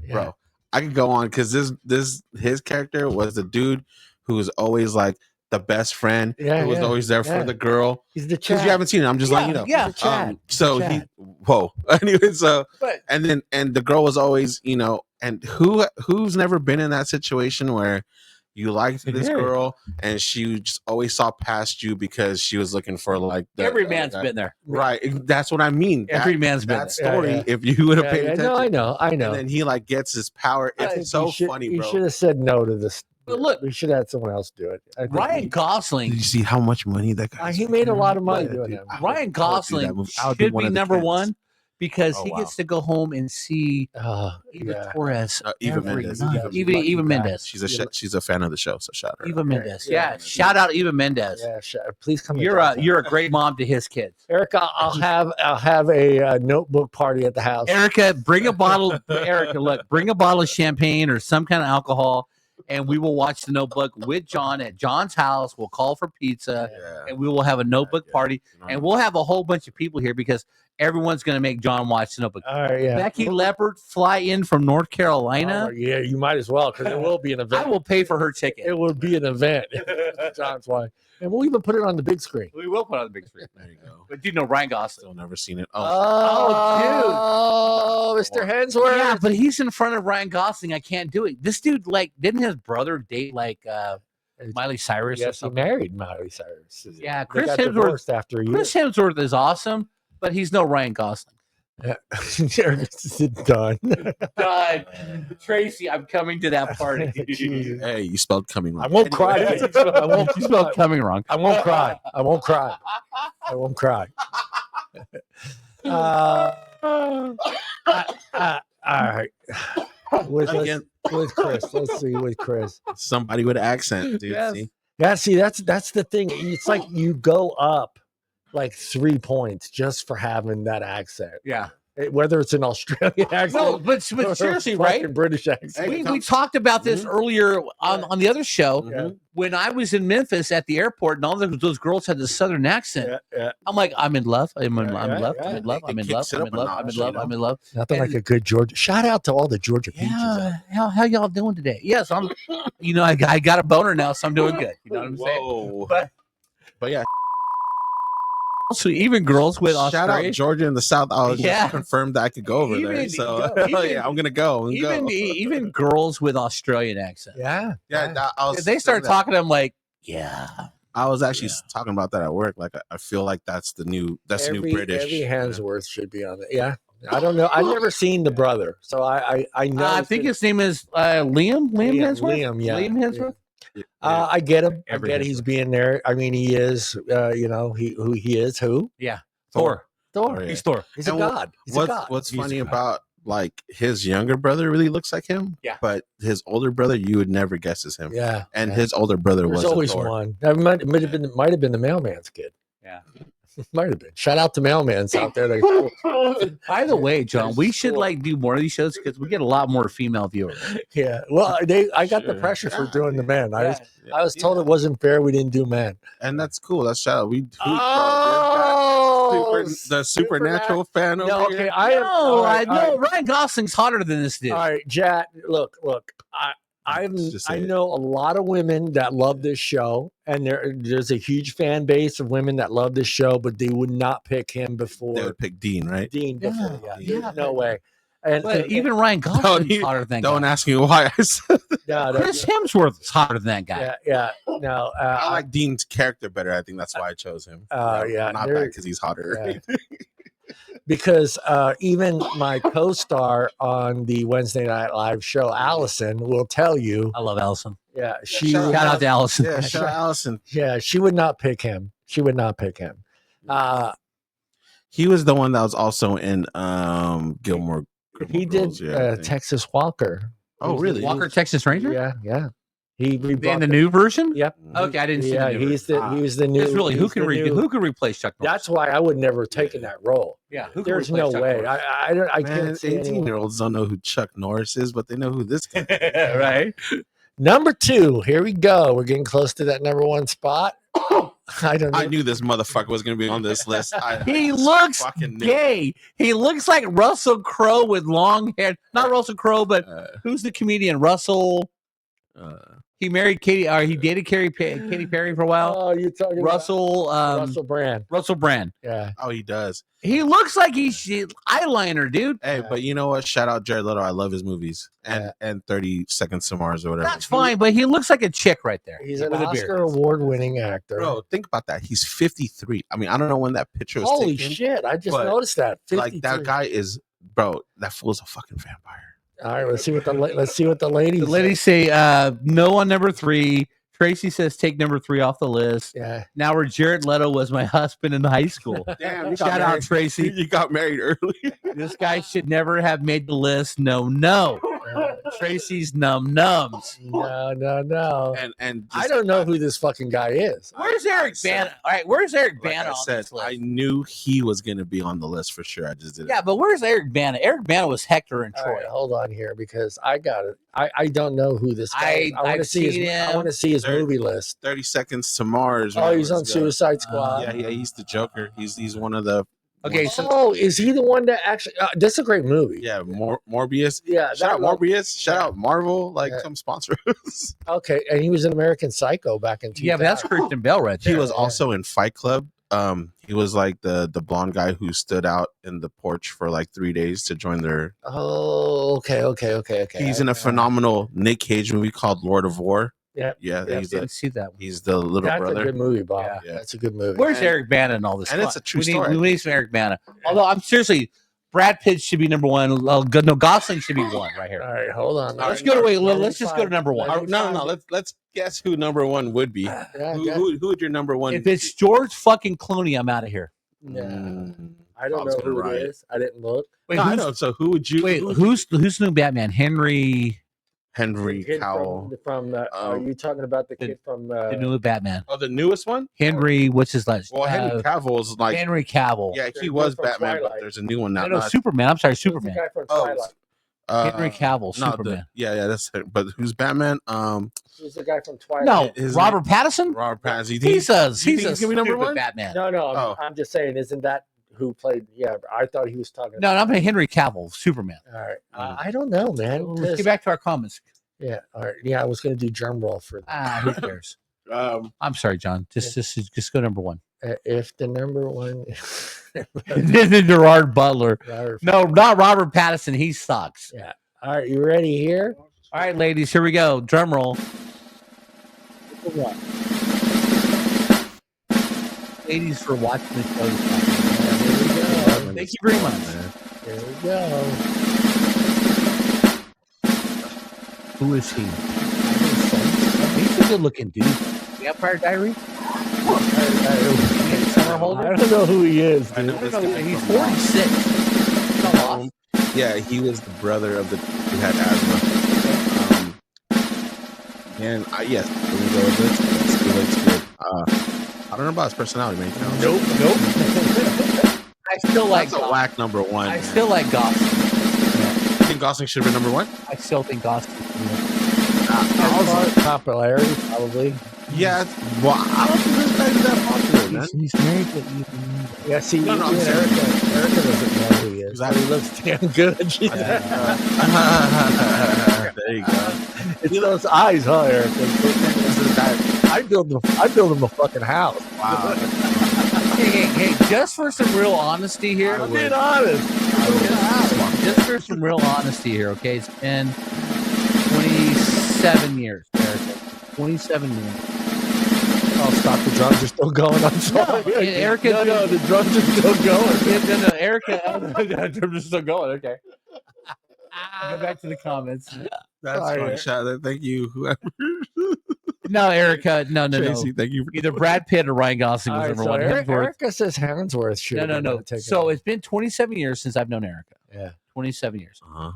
bro. I could go on because his character was the dude who was always like the best friend. Who was always there for the girl. He's the Because you haven't seen it, I'm just letting you know. Yeah, Anyway, and the girl was always, and who's never been in that situation where you liked this girl and she just always saw past you because she was looking for like every man's been there, right? That's what I mean. Every man's been that story. If you would have paid attention, I know. And then he like gets his power. It's so funny, bro. You should have said no to this. But look, we should have had someone else do it. Ryan Gosling. Did you see how much money that guy? He made a lot of money doing it. Ryan Gosling should be number one because he gets to go home and see Eva Torres. Eva Mendes. Eva Mendes. She's a fan of the show, so shout her. Eva Mendes. Yeah, shout out Eva Mendes. Yeah, please come. You're a great mom to his kids. Erica, I'll have a Notebook party at the house. Erica, bring a bottle. Erica, look, bring a bottle of champagne or some kind of alcohol. And we will watch The Notebook with John at John's house. We'll call for pizza, and we will have a Notebook party. And we'll have a whole bunch of people here because everyone's going to make John watch The Notebook. All right, yeah. Becky Leopard fly in from North Carolina. Yeah, you might as well because it will be an event. I will pay for her ticket. It will be an event. John's wife. And we'll even put it on the big screen. We will put it on the big screen. There you go. But you know Ryan Gosling. Still never seen it. Oh, Mr. Hensworth. Yeah, but he's in front of Ryan Gosling. I can't do it. This dude, didn't his brother date Miley Cyrus? Yes, or something? he married Miley Cyrus. Yeah, Chris Hemsworth after a year. Chris Hemsworth is awesome, but he's no Ryan Gosling. Yeah. Done. Done. Tracy, I'm coming to that party. Hey, you spelled coming wrong. I won't cry. You spelled coming wrong. I won't cry. I won't cry. I won't cry. All right. With Chris. Let's see with Chris. Somebody with an accent, dude. Yes. See? Yeah, see, that's the thing. It's like you go up like 3 points just for having that accent. Yeah. whether it's an Australian accent. No, but or a seriously, fucking right? British accent. We talked about this earlier on the other show Mhm. when I was in Memphis at the airport, and all those girls had this southern accent. Yeah. I'm like, I'm in love. I'm in Yeah, love. yeah, I'm in love. It I'm in kicks love. it I'm up in a love. I'm in notch, love. you know? I'm in love. Nothing And- like a good Georgia. Shout out to all the Georgia peaches. Yeah, how y'all doing today? Yes, I'm. You know, I got a boner now, so I'm doing good. You know what I'm saying? Whoa. But yeah, also, even girls with shout Australia, out Georgia in the South. I was Yeah. just confirmed that I could go over there. Even- So even- yeah, I'm gonna go. even girls with Australian accents. Yeah. I was They start saying that. talking. I'm like, yeah. I was actually talking about that at work. Like I feel like that's the new British. Every Hansworth should be on it. Yeah. I don't know. I've never seen the brother, so I know. I think his name is Liam. Liam Hemsworth. Liam, yeah. Liam Hemsworth. I get him. I Every get he's Hansworth. being there. I mean, he is. Who he is? Who? Yeah. Thor. Thor. Oh, yeah. He's Thor. He's And a god. He's a god. What's He's a funny god. about like his younger brother really looks like him. Yeah. But his older brother, you would never guess is him. Yeah. And yeah. his older brother There's was always Thor. one. That might have been the mailman's kid. Yeah. Might have been. Shout out to mailmans out there. By the way, John, we should Cool. like do more of these shows because we get a lot more female viewers. Yeah. Well, I got the Sure. pressure for Yeah, doing the men. I Yeah. was told it wasn't fair we didn't do men. And that's cool. That's shout out. Oh, the supernatural fan over No, here. okay. I am. No, all right, no, all right. Ryan Gosling's hotter than this dude. All right, Jat. Look. I Just say it. know a lot of women that love this show, and there's a huge fan base of women that love this show, but they would not pick him before They would pick Dean, right? Dean. Before, Yeah, yeah, yeah. no way. And But even Ryan Gosling's Don't- hotter than that Don't guy. ask me why I said that. no, Chris Hemsworth is hotter than that guy. no. I like Dean's character better. I think that's why I chose him. Yeah, Not there- bad because he's hotter. Yeah. Because even my co-star on the Wednesday Night Live show, Allison, will tell you. I love Allison. Yeah, she Shout Shout out to Allison. Yeah, shout out Allison. Yeah, she would not pick him. She would not pick him. He was the one that was also in Gilmore. He Girls, did yeah, I think. Texas Walker. Oh, really? Walker, Texas Ranger? Yeah. He In brought the new version? Yep. Okay, I didn't see Yeah, the new he's version. he was the new. Because really, who he's can the new- who can replace Chuck Norris? That's why I would never have taken that role. Yeah, who can There's replace no Chuck way. Norris? I don't. I Man, can't see anyone. 18-year-olds don't know who Chuck Norris is, but they know who this guy is. right? Number 2. Here we go. We're getting close to that number 1 spot. I don't know. I knew this motherfucker was going to be on this list. He looks fucking knew. gay. He looks like Russell Crowe with long hair. Not Russell Crowe, but who's the comedian? Russell. He married Katy, or he dated Katy Perry for a while. Oh, you're talking Russell. about Russell Brand. Russell Brand. Yeah. Oh, he does. He looks like he's eyeliner, dude. Hey, Yeah. but you know what? Shout out Jared Leto. I love his movies. And 30 Seconds to Mars or whatever. That's fine, but he looks like a chick right there. He's an with a beard. Oscar award-winning actor. Bro, think about that. He's 53. I mean, I don't know when that picture was Holy taken. shit! I just but, noticed that. Like that 53. guy is, bro. That fool's a fucking vampire. All right, let's see what the ladies. The ladies say no on number 3. Tracy says take number 3 off the list. Yeah. Now where Jared Leto was my husband in high school. Damn, Shout out Tracy. You got married early. This guy should never have made the list. No. Tracy's nums. No. And I don't know who this fucking guy is. Where's Eric Bana? All right, where's Eric Like Bana I on said, this list? I knew he was gonna be on the list for sure. I just didn't. Yeah, but where's Eric Bana? Eric Bana was Hector and All Troy. right, hold on here because I got it. I don't know who this guy is. I want to I've see his. seen I him. want to see his There- movie list. 30 Seconds to Mars. Oh, he's on Let's go. Suicide Squad. Yeah, he's the Joker. He's one of the. Okay, so Oh, is he the one that actually? That's a great movie. Yeah, Morbius. Yeah. Shout out that- Morbius. Shout out Marvel. Like, Yeah. come sponsor us. Okay, and he was in American Psycho back in 2000. yeah, but that's Christian Bale right He there. was also in Fight Club. He was like the blonde guy who stood out in the porch for like 3 days to join their. Oh, okay. He's in a phenomenal Nick Cage movie called Lord of War. Yep. Yeah, Yep. he's Didn't see that one. he's the little That's a brother. good movie, Bob. Yeah. That's a good movie. Where's And- Eric Bana and all this? and Come it's a on. true we story. we need some Eric Bana. Although I'm seriously, Brad Pitt should be number 1. No, Gosling should be 1 right here. All right, hold on. Let's go to wait. Let's just go to number 1. No. Let's guess who number 1 would be. Yeah, Who would your number 1? If it's George fucking Clooney, I'm out of here. I don't Bob's know who gonna it riot. is. I didn't look. Wait, No, I who's, know. So who would you? who's the new Batman? Henry. Henry kid Cowell. From are you talking about the kid from The new Batman. Oh, the newest one? Henry, what's his last? Well, Henry Cavill is like Henry Cavill. yeah, he The was dude from Batman, but Twilight. there's a new one now. No, Superman. I'm sorry, Superman. The guy from Oh, Twilight. Henry Cavill, Superman. yeah, that's it. But who's Batman? Who's the guy from Twilight? No, His Robert Pattinson. Robert Pattinson. You He's he's gonna be number one? Batman. No. I'm just saying, isn't that who played? Yeah, I thought he was talking. No, I'm saying Henry Cavill, Superman. All right, I don't know, man. Let's get back to our comments. Yeah, all right. Yeah, I was going to do drum roll for that. Who cares? I'm sorry, John. Just go number one. If the number one, Gerard Butler. No, not Robert Pattinson. He sucks. Yeah. All right, you ready here? All right, ladies, here we go. Drum roll. Ladies for watching the show. Thank you very much. There we go. Who is he? He's a good-looking dude. Vampire Diary. I don't know who he is, dude. He's 46. Yeah, he was the brother of the who had asthma. And yes, let me go with this. He looks good. I don't know about his personality, man. Nope. I still like. That's a whack number one. I still like Gosling. You think Gosling should have been number one? I still think Gosling. Popularity, probably. Yeah. Well, I don't think this guy's that popular, man. He's married to Ethan. Yeah, see, No, Erica doesn't know who he is. Exactly. But he looks damn good. There you go. It's those eyes, huh, Erica? I build him a fucking house. Wow. Hey, just for some real honesty here. I'm being honest. Just for some real honesty here, okay? It's been 27 years, Erica. 27 years. Oh, stop. The drums are still going. I'm sorry. No, Erica. No, the drums are still going. No, Erica. The drums are still going. Okay. Go back to the comments. That's funny. Shout out. Thank you, whoever. No, Erica. No. Tracy, thank you. Either Brad Pitt or Ryan Gosling was number one. Erica says Hemsworth should. No. So it's been 27 years since I've known Erica. Yeah. 27 years. Uh-huh.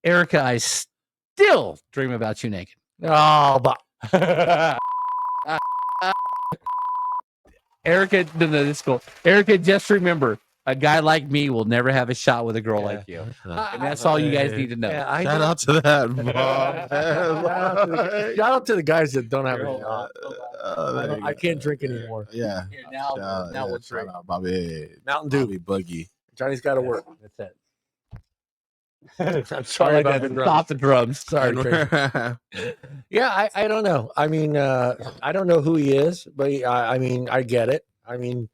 Erica, I still dream about you naked. Oh, but Erica, no, this is cool. Erica, just remember, a guy like me will never have a shot with a girl like you. And that's all you guys need to know. Yeah, Shout out to that, Bob. Shout out to the guys that don't have a shot. I I can't drink anymore. Yeah. Here, now we'll shout drink. out, Bobby. Mountain Dew. Bobby Boogie. Johnny's got to work. That's it. I'm sorry about the drums. Stop the drums. Sorry, Tracy. Yeah, I don't know. I mean, I don't know who he is, but I mean, I get it. I mean,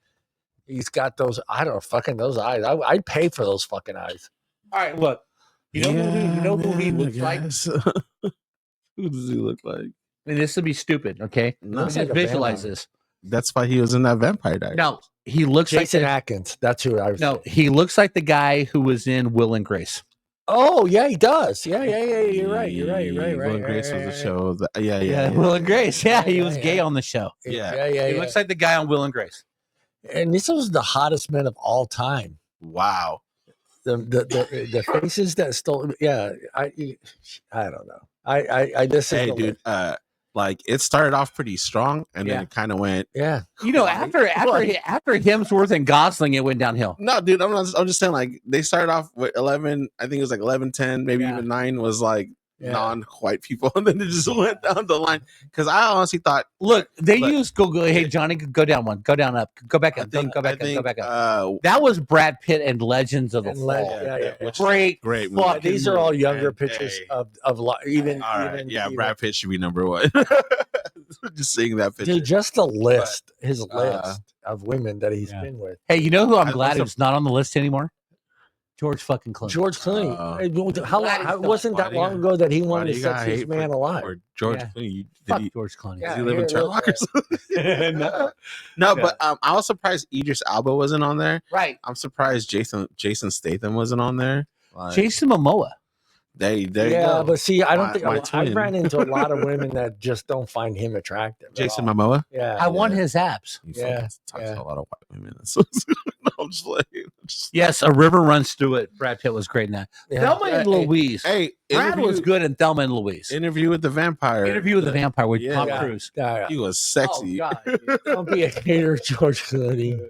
he's got those. I don't know, fucking those eyes. I'd pay for those fucking eyes. All right, look. You know who he looks like? Who does he look like? And this will be stupid, okay? No. Let's Looks like a visualize vampire. this. That's why he was in that Vampire Diaries. No, he looks Jason like Atkins. That's who I was. no, he looks like the guy who was in Will and Grace. Oh yeah, he does. Yeah. You're right. Will and Grace was the show. Yeah. Will and Grace. Yeah, he was Yeah. gay on the show. Yeah. He looks like the guy on Will and Grace. And this was the hottest men of all time. Wow. The faces that stole. Yeah, I don't know. I just Hey, dude. Like it started off pretty strong, and then it kind of went. Yeah. You know, after Hemsworth and Gosling, it went downhill. No, dude. I'm just saying. Like they started off with 11. I think it was like 11, 10, maybe even 9 was like non-white people, and then it just went down the line. Because I honestly thought, look, they used go. Hey, Johnny, go down one, go down up, go back up, go back up. That was Brad Pitt and Legends of the Fall. Great movie. Well, these are all younger pictures of even. All right, even, Brad Pitt should be number one. Just seeing that picture. Dude, just the list, his list of women that he's been with. Hey, you know who I'm glad it's not on the list anymore? George fucking Clooney. George Clooney. How wasn't that long ago that he wanted the sexiest man alive? Or George Clooney. Fuck George Clooney. Does he live in Turlock or something? No, but I was surprised Idris Elba wasn't on there. Right. I'm surprised Jason Statham wasn't on there. Jason Momoa. There you yeah, go. but see, I don't think My I twin. ran into a lot of women that just don't find him attractive. at Jason all. Momoa. Yeah, I want Yeah. his apps. He Yeah, fucking talks yeah. to a lot of white women. So, no, I'm just like, Yes, a river runs through it. Brad Pitt was great in that. yeah. Thelma and Louise. hey, Brad was good in Thelma and Louise. Interview with the Vampire. Interview with the Vampire with Yeah. Tom Yeah. Cruise. Yeah, He was Oh sexy. God, dude. don't be a hater, George Clooney.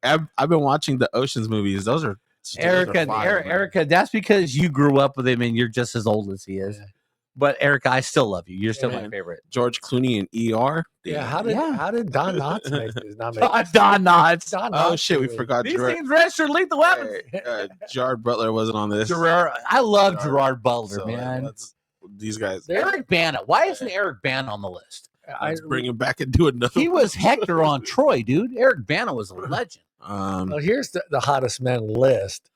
I've been watching the Ocean's movies. Those are Erica, fire, man. Erica, that's because you grew up with him and you're just as old as he is. Yeah. But Erica, I still love you. You're still Yeah. my favorite. George Clooney and ER. Yeah, Damn. how did Don Knotts make this? Not make Don Knotts. Don Oh Knotts shit, we movie. forgot These Gerard. things registered lethal weapons. Gerard Butler wasn't on this. I love Gerard. Gerard Butler, So, man. these guys. Eric Bana. Why isn't Eric Bana on the list? Let's bring him back and do another. He was Hector on Troy, dude. Eric Bana was a legend. Well, here's the hottest men list.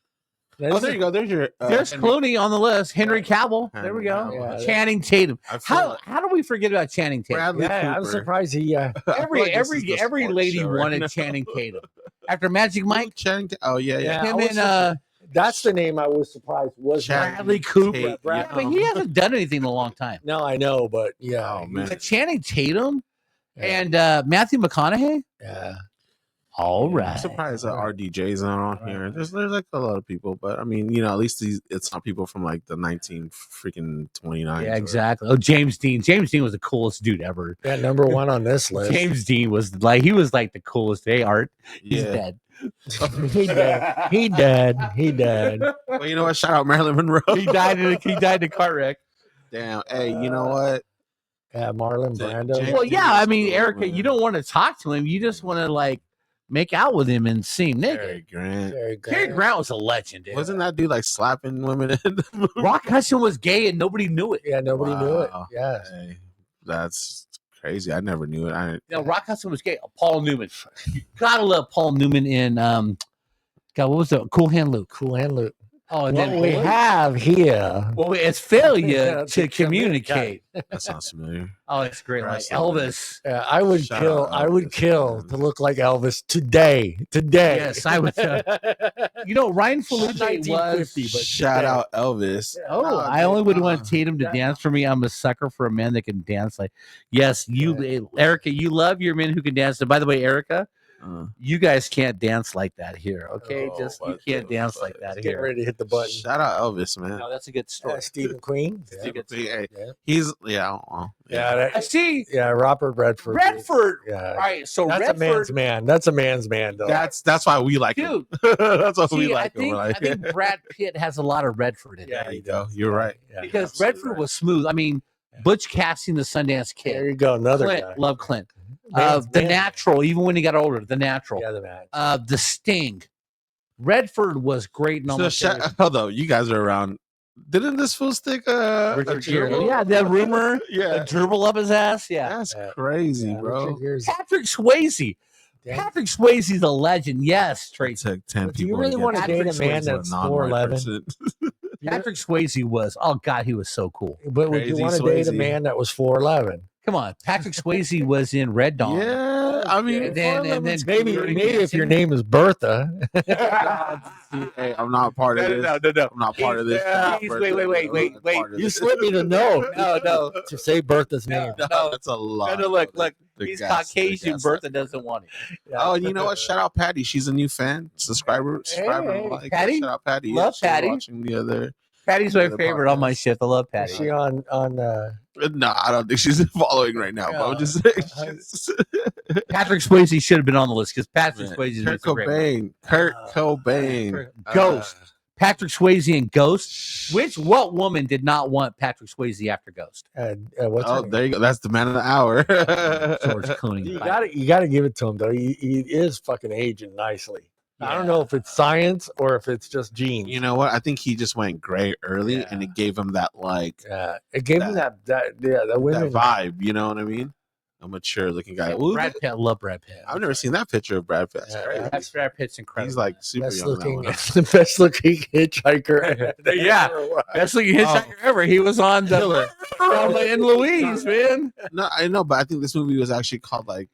Oh, there you go. There's your. There's Clooney on the list. Henry Cavill. There we go. Yeah. Channing Tatum. I feel How do we forget about Channing Tatum? Bradley Yeah, I'm Cooper. surprised he. I feel like this is the Every sports lady show right wanted now. Channing Tatum. After Magic Mike, Channing. Oh yeah, yeah. Yeah. him I was and That's the name I was surprised was. Channing Bradley Cooper. Tate, Brad- I mean, he hasn't done anything in a long time. No, I know, but yeah. Oh man. But Channing Tatum Yeah. and Matthew McConaughey. Yeah. All I'm right. surprised that RDJ's not on here. There's like a lot of people, but I mean, you know, at least it's not people from like the 1929. Yeah, exactly. Oh, James Dean. James Dean was the coolest dude ever. Yeah, number one on this list. James Dean was like the coolest. Hey, Art, he's Yeah. dead. He dead. He dead. He dead. Well, you know what? Shout out Marilyn Monroe. He died in a car wreck. Damn. Hey, you know what? Yeah, Marlon Brando. James- Well, yeah. I mean, cool, Erica, man. you don't want to talk to him. You just want to like make out with him and see him naked. Cary Grant. Cary Cary Grant was a legend. Dude. Wasn't that dude like slapping women in the movie? Rock Hudson was gay and nobody knew it. Yeah, nobody knew it. Wow. Yeah. Hey, that's crazy. I never knew it. You know, Rock Hudson was gay. Paul Newman. You gotta love Paul Newman in God, what was it? Cool Hand Luke. Cool Hand Luke. Oh, and What then we have here. well, it's failure Yeah, to communicate. That sounds familiar. Oh, it's great. Like Wrestling. Elvis. I would Shout kill. out I would Elvis, kill man. to look like Elvis today. Today. Yes, I would. You know, Ryan Felipe 1950, was. but Shout today. out Elvis. Oh, I only would want Tatum to dance for me. I'm a sucker for a man that can dance like. Yes, you, Erica. You love your men who can dance. And by the way, Erica, you guys can't dance like that here. Okay, Oh, just you what can't the dance fuck? like that Get here. ready to hit the button. Shout out Elvis, man. No, that's a good story. Stephen Queen. Stephen King, hey, Yeah. he's well, Yeah. I see. Yeah. Robert Redford. Redford. Yeah. All right, so That's a man's Redford, man. That's a man's man, though. That's why we like him. dude. That's why we See, like him. We're I like, think Brad Pitt has a lot of Redford in Yeah, it there you go. You're right. Yeah. because absolutely Redford right. was smooth. I mean, Butch Cassidy, the Sundance There Kid. you go. Another Clint, guy. love Clint. Man's The man. Natural, even when he got older, The Natural. Yeah, the man. The Sting. Redford was great in So almost everything. hold on, you guys are around. Didn't this fool stick a Richard gerbil? Gere. Yeah, that rumor, Yeah, the gerbil up his ass. Yeah. that's Yeah. crazy, Yeah, bro. Richard Gere's- Patrick Swayze. Damn. Patrick Swayze's a legend. Yes, It Tracy. took 10 But do you people. really to wanna get date a Patrick man Swayze, a that's non-white 4'11"? person. Patrick Swayze was. Oh God, he was so cool. But would you Crazy want to date a Swayze. man that was 4'11"? Come on, Patrick Swayze was in Red Dawn. Yeah, I mean, And then Maybe Dirty if your Dancing. name is Bertha. hey, I'm not part of this. no. I'm not part of this. Please, wait. You slipped me to no. No. To say Bertha's name. No. That's a lot. Look. The He's gas- the Caucasian. gas- Bertha doesn't want it. Oh, and you know what? Shout out Patty. She's a new fan, subscriber. Hey, like, Patty? Shout out Patty. Love She was Patty. Watching the other. Patty's my The favorite on my podcast. shift. I love Is Patty. she on No, I don't think she's following right now. But I'm just saying. she's- Patrick Swayze should have been on the list because Patrick Man, Swayze Kurt is a great one. Cobain. Kurt Cobain. Ghost. Patrick Swayze and Ghost. What woman did not want Patrick Swayze after Ghost? what's her Oh, name? there you go. That's the man of the hour. George Clooney. You gotta give it to him though. He is fucking aging nicely. I don't know if it's science or if it's just genes. You know what? I think he just went gray early, Yeah. and it gave him that like It gave him that women that vibe. You know what I mean? A mature looking guy. Ooh, Brad Pitt. I love Brad Pitt. I've never seen that picture of Brad Pitt. That's Yeah, crazy. Brad Pitt's incredible. He's like super best young. in that looking, one. the best looking hitchhiker. Yeah. That's like hitchhiker ever. He was on the in Louise, man. No, I know, but I think this movie was actually called like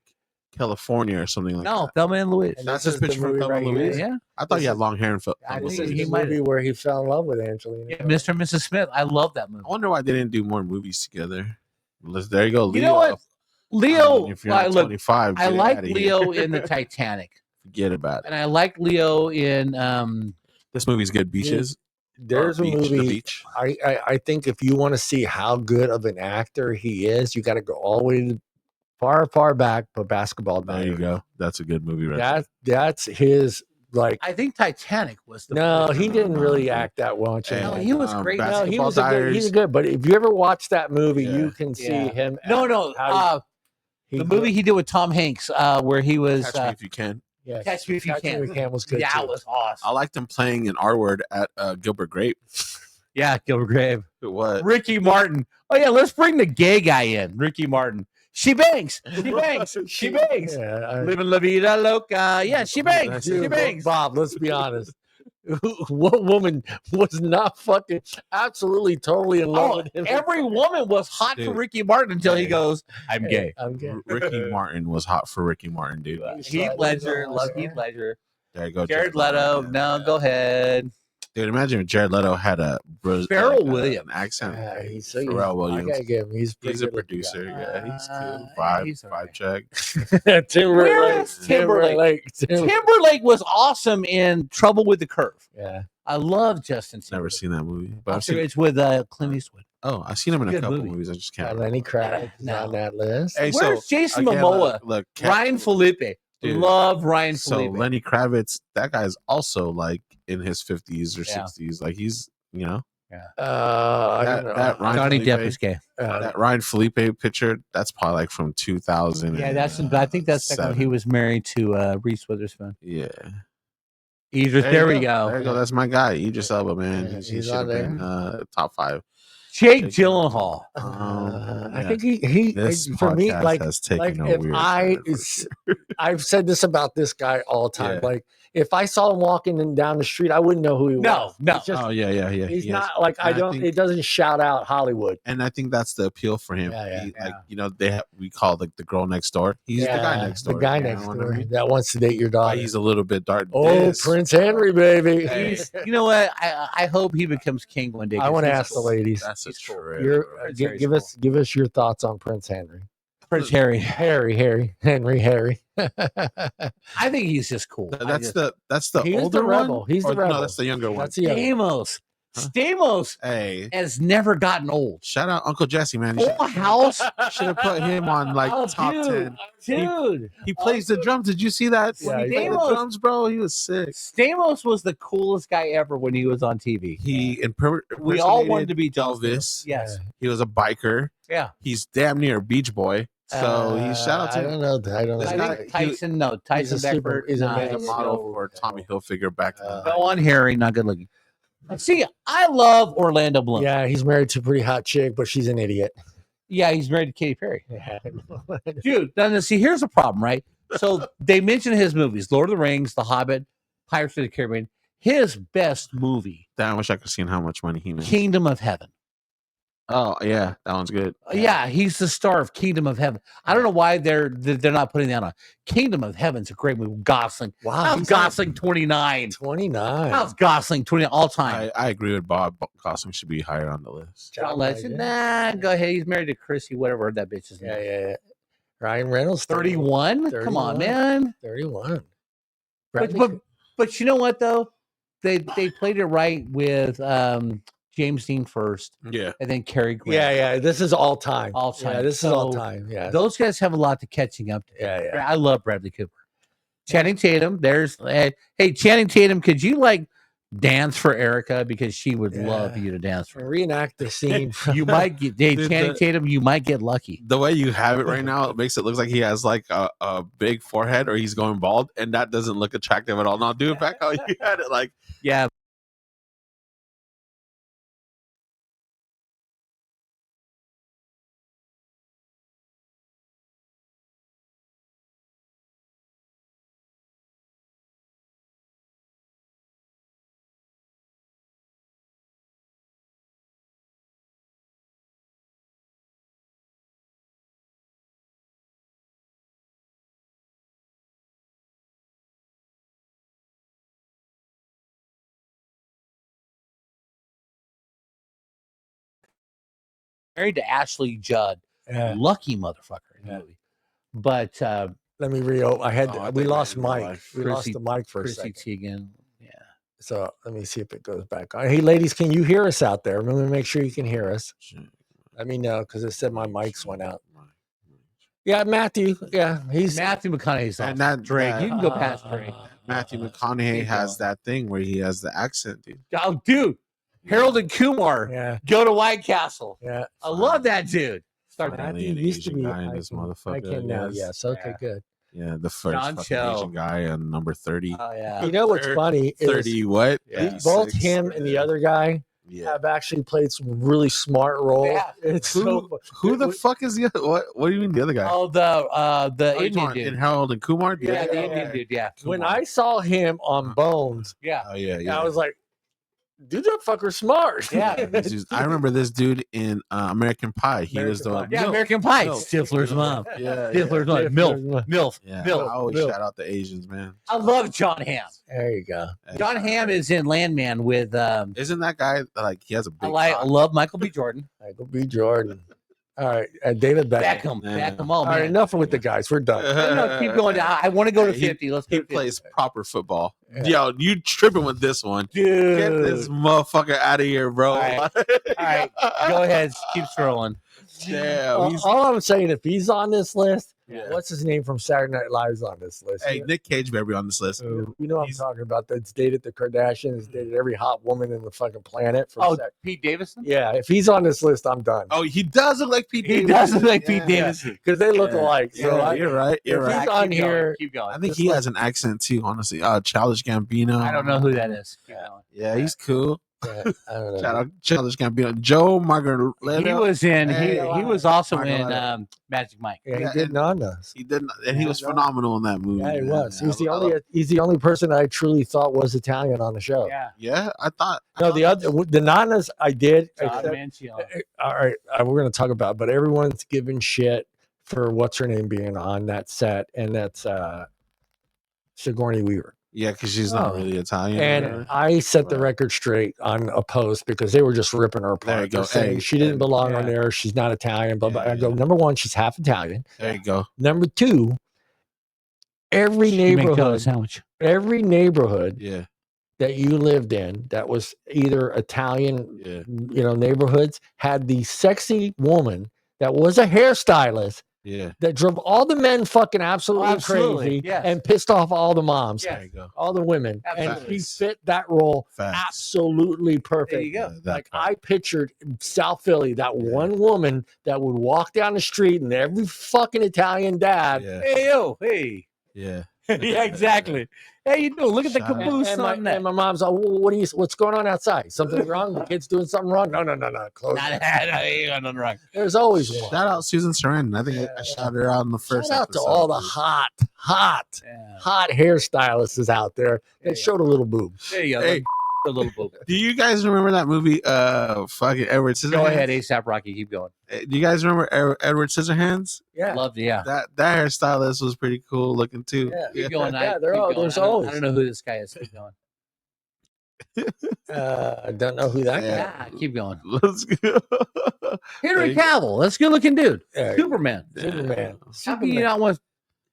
California or something like No, that. Thelma and Louise. And That's this his is the picture from movie Thelma right and here. Louise? Yeah. I thought This he had is- long hair and felt. I This think is he the might movie where he fell in love with Angelina. Yeah, Mr. and Mrs. Smith. I love that movie. I wonder why they didn't do more movies together. There you go, Leo. You know what? Leo, if you're not look, 25, I get like outta Leo here. in the Titanic, Forget about it. and I like Leo in This movie's good. Beaches. There's a Beach, The movie. Beach. I think if you want to see how good of an actor he is, you got to go all the way to far back, but Basketball There you Diaries. go. That's a good movie, right? That's his like. I think Titanic was the No, first he one. didn't really act that well. Hey, No, he was great. No, he Basketball was a good. He's Diaries. a good. But if you ever watch that movie, Yeah. you can see Yeah. him. No. how The movie he did with Tom Hanks, where he was Catch Me If You Can. yes, Catch Me If You Catch Me Can. If You Can was good. Yeah, too. it was awesome. I liked him playing an R word at Gilbert Grape. Yeah, Gilbert Grape. What? Ricky Martin. Oh yeah, let's bring the gay guy in. Ricky Martin. She bangs. She bangs. She bangs. Yeah, Living la vida loca. Yeah, she bangs. She dude, bangs. Bob, let's be honest. What woman was not fucking absolutely totally in love Oh, with him? every woman was hot for Dude. Ricky Martin until he Hey. goes, I'm gay. I'm gay. Ricky Martin was hot for Ricky Martin, dude. Heath Ledger. Love Heath Ledger. There you go. Jared Leto. No, go ahead. Dude, imagine if Jared Leto had a Pharrell Williams. an accent. I Pharrell Williams. gotta give him. He's He's a pretty good looking producer. guy. Yeah, he's cool. He's Vibe alright. check. Where Timberlake. is Timberlake? Timberlake was awesome in Trouble with the Curve. Yeah. I love Justin Never Timberlake. seen that movie, but I've seen. It's with Clint Eastwood. Oh, I've seen him in a Good couple movie. movies. I just can't. Got remember. Lenny Kravitz No. on that list. Hey, Where's Jason again, Momoa? Look, Ryan Felipe. Dude. Love Ryan So Felipe. Lenny Kravitz, that guy's also like in his 50s or Yeah. 60s. Like he's, you know, I don't know. that Ryan Johnny Felipe, Depp is gay. that Ryan Felipe picture, that's probably like from 2000. Yeah, I think that's like when he was married to Reese Witherspoon. Yeah. There we There go. you go. That's my guy. Idris Elba, man. Yeah, He he's should on have been top 5. Jake Gyllenhaal. I Yeah. think he This for me podcast like has taken a if weird I turn for I've said this about this guy all the time. Yeah. Like if I saw him walking down the street, I wouldn't know who he was. No. It's just, Oh yeah. he's he has- not like and I think- it doesn't shout out Hollywood. and I think that's the appeal for him. Yeah, He, yeah. Like we call like the girl next door. He's the guy next door. The guy you know next what I door mean? that wants to date your Why daughter. he's a little bit dark. Oh, This- Prince Henry, baby. Hey. You know what? I hope he becomes king one day. I 'cause want to he's ask the cool. ladies. That's a He's cool. trip. Your, Prince gi- Harry's give us your thoughts on Prince Henry. Prince Harry. Harry. I think he's just cool. That's the He is older the rebel. one. He's the Or rebel. No, that's the younger one. That's the other. Stamos. Huh? Stamos Hey, has never gotten old. shout out Uncle Jesse, man. You Full House. should have put him on like Oh, top dude, 10. Dude, He plays the drums. Did you see that? Yeah, When he he played the does. drums, bro. He was sick. Stamos was the coolest guy ever when he was on TV. We all wanted to be John Elvis. Stamos. Yes. He was a biker. Yeah. He's damn near a Beach Boy. So he shout out to I him. don't know. I don't This I know. guy- think Tyson. No, Tyson He's a super- Beckford. he's a nah, man He's a of model steel. for Tommy Hilfiger back in the Go on, Harry. Not good looking. See, I love Orlando Bloom. Yeah, he's married to a pretty hot chick, but she's an idiot. Yeah, he's married to Katy Perry. Yeah. Dude, now see, here's the problem, right? So they mention his movies: Lord of the Rings, The Hobbit, Pirates of the Caribbean. His best movie, Damn, I wish I could see how much money he made. Kingdom of Heaven. Oh yeah, that one's good. Yeah, he's the star of Kingdom of Heaven. I don't know why they're not putting that on. Kingdom of Heaven's a great movie. Gosling. Wow, How's he's Gosling 29? 29. How's Gosling 20 all time? I agree with Bob. Gosling should be higher on the list. John Legend? Nah, go ahead. He's married to Chrissy, whatever that bitch is. Yeah. Ryan Reynolds, 31? Come on, 31. man. 31. But you know what though? They played it right with James Dean first, Yeah, and then Cary Grant. Yeah. This is all time. All time. Yeah, this is So, all time. Yeah. Those guys have a lot to catching up to. Yeah. I love Bradley Cooper. Channing Tatum, hey, Channing Tatum, could you like dance for Erica? Because she would love Yeah. you to dance for her. Reenact the scene. You might get, hey, Dude, Channing Tatum, you might get lucky. the way you have it right now, it makes it look like he has like a big forehead or he's going bald, and that doesn't look attractive at all. Now do it back how you had it, like Yeah, married to Ashley Judd. Yeah. Lucky motherfucker in the Yeah. movie. But Let me re-open. We lost Mike. life. We lost Chrissy- the mic for a Chrissy second. Teigen. Yeah. So let me see if it goes back on. Hey, ladies, can you hear us out there? Let me make sure you can hear us. Let me know because it said my mics went out. Yeah, Matthew. Yeah, he's Matthew McConaughey's awesome. And that Drake. You can go past Uh, Drake. Matthew McConaughey keep has going. that thing where he has the accent, dude. Oh, dude. Harold and Kumar yeah, go to White Castle. yeah. I love that dude. Start that. Finally Matthew an used to Asian be. guy in I this can, motherfucker, I can now. guess. Yes. Okay. Yeah. Good. Yeah, the first John fucking Cho. Asian guy on number 30. Oh yeah. You know what's funny is 30 what? Yeah. both 36? him and the other guy Yeah. have actually played some really smart roles. Yeah. It's Who, so who the fuck is the other? What do you mean the other guy? Oh, the Oh, you're Indian talking dude. in Harold and Kumar? Yeah, Yeah, the yeah, Indian yeah. dude. Yeah. when Kumar. I saw him on Bones, Yeah. Oh yeah, yeah. I was like, dude, that fucker's smart. Yeah. I remember this dude in American Pie. He was the American Pie. Yeah, Milf. American Pie. Milf. Stifler's mom. Yeah, Stifler's mom. Stifler's MILF. mom. MILF. yeah. Milf. I always Milf. shout out the Asians, man. I love John Hamm. There you go. John Hamm is in Landman with Isn't that guy like he has a I big? like I cock? love Michael B. Jordan. Michael B. Jordan. All right, David Beckham. Beckham. Yeah. Beckham. Oh All right, man. enough with the guys. We're done. No, keep going. I want to go to He- 50. Let's go He to 50. plays proper football. Yeah. Yo, you tripping with this one? Dude. Get this motherfucker out of here, bro. All right. All right. Go ahead. Keep scrolling. Damn. He's, All I'm saying, if he's on this list, Yeah. what's his name from Saturday Night Live's on this list? hey, Nick Cage better be on this list. You know what I'm he's- talking about? That's dated the Kardashians, dated every hot woman in the fucking planet. For Oh, sex. Pete Davidson? Yeah, if he's on this list, I'm done. Oh, he does look like Pete He Davidson. does look like Yeah. Pete Davidson. Because they look Yeah. alike. Yeah, So you're right. You're if he's right. on Keep going, here- Keep going. I think he has an accent too. Honestly, Childish Gambino. I don't know who that is. Keep Yeah. going. Yeah, he's cool. yeah, I don't know. Shout out Childish Gambino. Joe Margaret. He was in. Hey, he was also Mark in Allen. Magic Mike. Yeah, he Yeah, did on us. He didn't, and he Yeah, was no. phenomenal in that movie. Yeah, he man. was. Yeah, He's the only person I truly thought was Italian on the show. Yeah. Yeah, I thought. No, the Nanas I did. John except- Manchion. all right, we're going to talk about, but everyone's giving shit for what's her name being on that set, and that's Sigourney Weaver. Yeah, because she's not Oh. really Italian. And I set the Right. record straight on a post because they were just ripping her There you apart. go. They're saying Hey, she didn't and- belong on yeah. there. She's not Italian. Blah, blah. Yeah, I go, yeah. number one, she's half Italian. there you go. Number two, every She make a neighborhood, sandwich. every neighborhood Yeah, that you lived in that was either Italian, yeah, neighborhoods had the sexy woman that was a hairstylist yeah. that drove all the men fucking absolutely, Absolutely, crazy yes. and pissed off all the moms, Yeah. There you go. all the women. And Absolutely. she fit that role Facts. absolutely perfect. There you go. Yeah, that Like part. I pictured South Philly, that Yeah. one woman that would walk down the street and every fucking Italian dad. Yeah, Hey yo, hey. yeah. Yeah, exactly. Hey, you doing? Look at the Shout out. caboose And on that. my mom's like, what's going on outside? Something wrong? The kid's doing something wrong? No. Close. Nah, it. ain't got nothing wrong. There's always one. Shout out Susan Sarandon. I think I shouted her out in the first. Shout out to episode. all the hot Yeah. hairstylists out there Yeah. that showed a little boob. There you go. Hey. A little bit. Do you guys remember that movie? Fucking Edward Scissorhands. Go ahead, ASAP Rocky. Keep going. Do you guys remember Edward Scissorhands? Yeah. Love yeah. That hairstylist was pretty cool looking too. Yeah. Keep going. Yeah, keep they're all- going. there's I don't- always- I don't know who this guy is. Keep going. I don't know who that Yeah. Yeah, keep going. Let's go. Henry Thank- Cavill. That's a good looking dude. guy. Superman. Superman. How can you not want?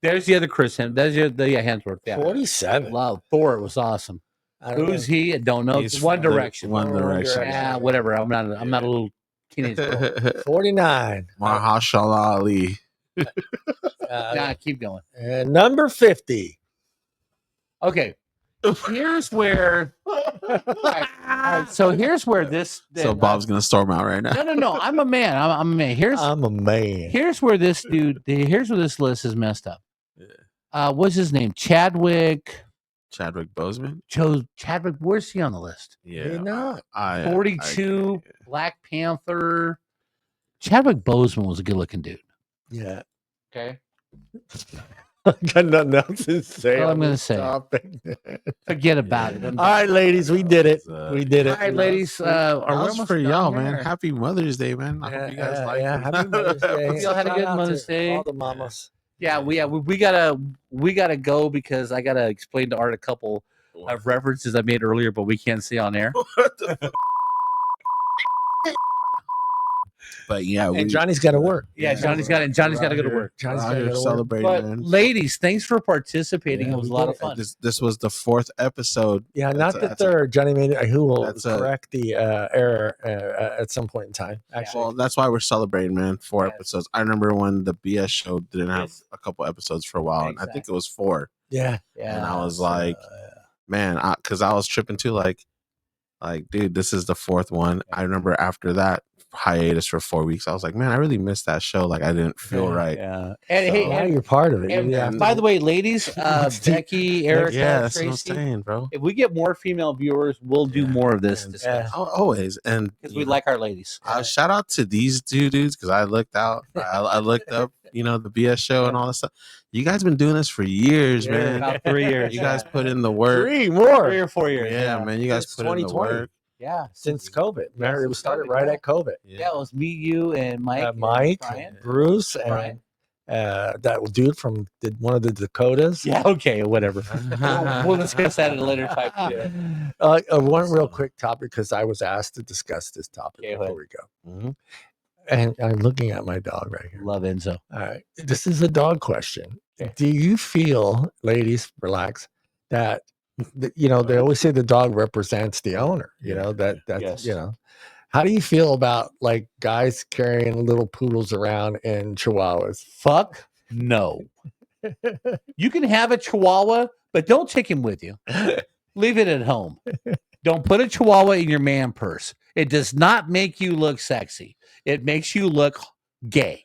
There's the other Chris Hem. There's the Hemsworth. Yeah. 47. Love Thor was awesome. I don't Who's know. he? I don't know. He's One from the- Direction. One One Direction. Direction. Yeah, whatever. I'm not a little teenage girl. 49. Mahershala Ali. Nah, keep going. And number 50. Okay. Here's where. All right, so here's where this. So Bob's gonna storm out right now. No. I'm a man. I'm a man. I'm a man. Here's where this dude. Here's where this list is messed up. Yeah. What's his name? Chadwick. Chadwick Boseman. Chose Chadwick. Where's he on the list? You're not. I 42. agree. Black Panther. Chadwick Boseman was a good looking dude. Yeah. Okay. Got nothing else to say. All I'm on gonna this say. topic. Forget about it. All right, ladies, we did it. Uh, We did it. All right, ladies. That Are we was almost for done y'all, here? man. Happy Mother's Day, man. I hope you guys like it. Happy Mother's Day. Hope y'all had a Shout good out Mother's to Day. All the mamas. Yeah, we gotta go because I gotta explain to Art a couple of references I made earlier, but we can't see on air. What the But yeah, And Johnny's got to work. Yeah, Johnny's got to go to work. Johnny's We're got out to here go to work. celebrating, But man. ladies, thanks for participating. Yeah, It was a we lot did of it. fun. This was the 4th episode. Yeah, That's not a- the third. Johnny made it. Who will that's a- correct the error at some point in time? Actually, Well, that's why we're celebrating, man. 4 Yes. episodes. I remember when the BS show didn't have Yes. a couple episodes for a while, and I think Exactly. it was 4. yeah. And I was so, like, man, because I was tripping too, like, dude, this is the 4th one. Yeah. I remember after that hiatus for 4 weeks, I was like, man, I really missed that show. Like, I didn't feel right. Yeah. And So- hey, Now and, you're part of it. and Yeah. by the way, ladies, Next to- Becky, Erica, Yeah, that's what I'm Tracy, saying, bro. if we get more female viewers, we'll do Yeah. more of this And- discussion Always. And because you we know, like our ladies. shout out to these two dudes because I looked out. I looked up, the BS show and all this stuff. You guys been doing this for years, Yeah. man. About 3 years. You guys put in the work. 3 more 3 or 4 years. Yeah, man. You guys Since put in the 2020. work. Yeah. since COVID. Remember, it since was started COVID, right yeah. at COVID. Yeah, it was me, you, and Mike. and Mike, Brian. Bruce, and Brian. that dude from one of the Dakotas. Yeah, okay, whatever. we'll discuss that at a later time. One real quick topic because I was asked to discuss this topic Okay, go before ahead. we go. Mhm. And I'm looking at my dog right here. Love Enzo. All right. This is a dog question. Okay. Do you feel, ladies, relax, that, they always say the dog represents the owner, that's, Yes. how do you feel about like guys carrying little poodles around in chihuahuas? Fuck no. You can have a Chihuahua, but don't take him with you. Leave it at home. Don't put a Chihuahua in your man purse. It does not make you look sexy. It makes you look gay.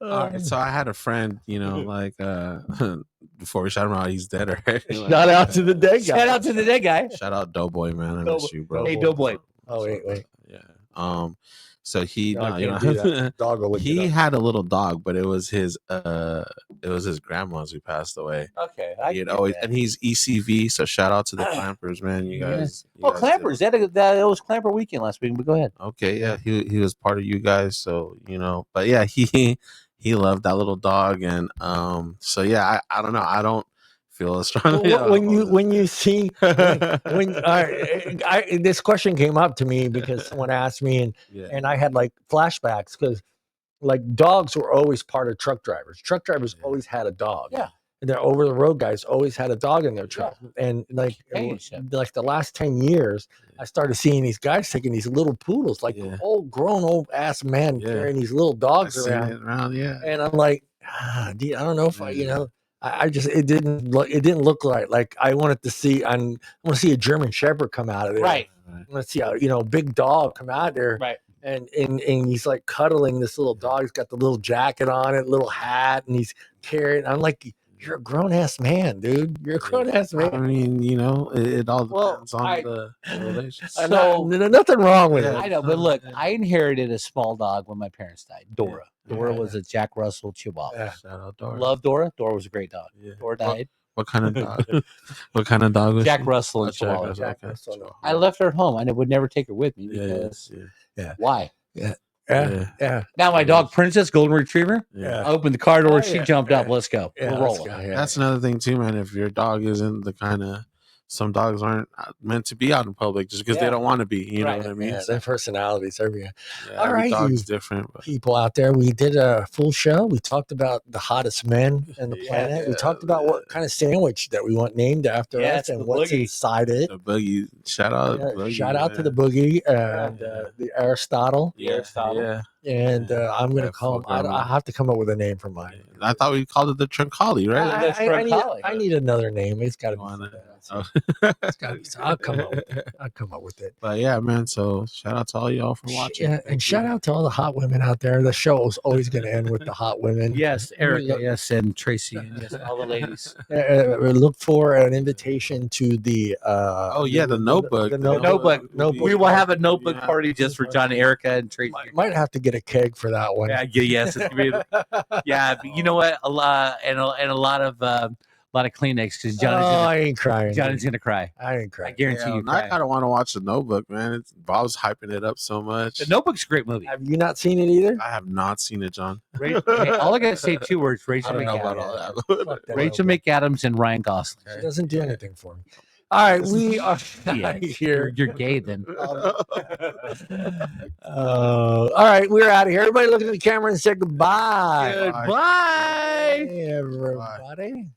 All right, so I had a friend, like before we shout him out, he's dead already. Shout out to the dead guy. Shout out to the dead guy. Shout out Doughboy, man. I miss you, bro. Hey, Doughboy. Oh, wait. Yeah. So he, No, I can't do that. Dog will look it he up. had a little dog, but it was his grandma's who passed away. Okay. He'd always, and he's ECV. So shout out to the Clampers, man. You Yeah. guys. Oh, Clampers. That was Clamper weekend last week. But go ahead. Okay, yeah, he was part of you guys, so but yeah, he loved that little dog, and so yeah, I don't know, I don't feel as strongly. When you see this question came up to me because someone asked me and I had like flashbacks because like dogs were always part of truck drivers. Truck drivers always had a dog. Yeah. And their over the road guys always had a dog in their truck. And like the last 10 years, I started seeing these guys taking these little poodles, like old ass men carrying these little dogs around. Yeah. And I'm like, dude, I don't know if I just it didn't look like I wanted to see. I want to see a German Shepherd come out of there. Right. I want to see a big dog come out there. Right. And he's like cuddling this little dog. He's got the little jacket on it, little hat, and he's carrying. I'm like, you're a grown ass man, dude. You're a grown ass man. I mean, it all depends on the relationship. So nothing wrong with it. I know, but look, I inherited a small dog when my parents died. Dora. Dora was a Jack Russell Chihuahua. Yeah. Shout out Dora. Love Dora. Dora was a great dog. Yeah. Dora died. What kind of dog? What kind of dog was Jack she? Russell Oh, and Chihuahua. Jack okay. Russell. I left her at home. I would never take her with me Yeah, because yeah. why? Yeah. Now my dog Princess, Golden Retriever. Yeah. I opened the car door. Oh, She yeah. jumped up. Let's go. Yeah, We're let's rolling. go. Yeah. That's another thing too, man. If your dog isn't the kind of, some dogs aren't meant to be out in public just because Yeah. they don't want to be. You Right. know what I mean? Yeah, their personalities, everything. Yeah, All every right, dog's you different. But people out there. We did a full show. We talked about the hottest men in the planet. We talked about what kind of sandwich that we want named after Yes, us and the what's boogie. inside it. the boogie, shout out, Yeah, boogie, shout out to man. the boogie and the Aristotle. Yeah, Aristotle. yeah. And I'm gonna Yeah, call him. fuck around. I have to come up with a name for mine. I thought we called it the Truncali, right? I need another name. It's got to be. Wanna- something else. It's gotta be. I'll come up with it. I'll come up with it. But yeah, man. So shout out to all y'all for watching. Yeah, and shout out to all the hot women out there. The show is always going to end with the hot women. Yes, Erica. Yes, and Tracy. And yes, all the ladies. Look for an invitation to the. Oh yeah, the notebook. the Notebook. Notebook. We will have a notebook Yeah. party just for John, Erica, and Tracy. Might have to get a keg for that one. Yeah, yes. It's gonna be, yeah, but you know what? A lot and a lot of Kleenex because I ain't crying. Johnny's gonna cry. I ain't I crying. guarantee Yeah, you. I Cry. kind of want to watch the Notebook, man. Bob's hyping it up so much. The Notebook's a great movie. Have you not seen it either? I have not seen it, John. Hey, all I gotta say 2 words: I Rachel don't know about McAdams. all that. Fuck that Rachel Notebook. McAdams and Ryan Gosling. She doesn't do anything for me. All right, we are Yeah, here. you're gay then. All right, we're out of here. Everybody look at the camera and say goodbye. Goodbye. Hey, everybody.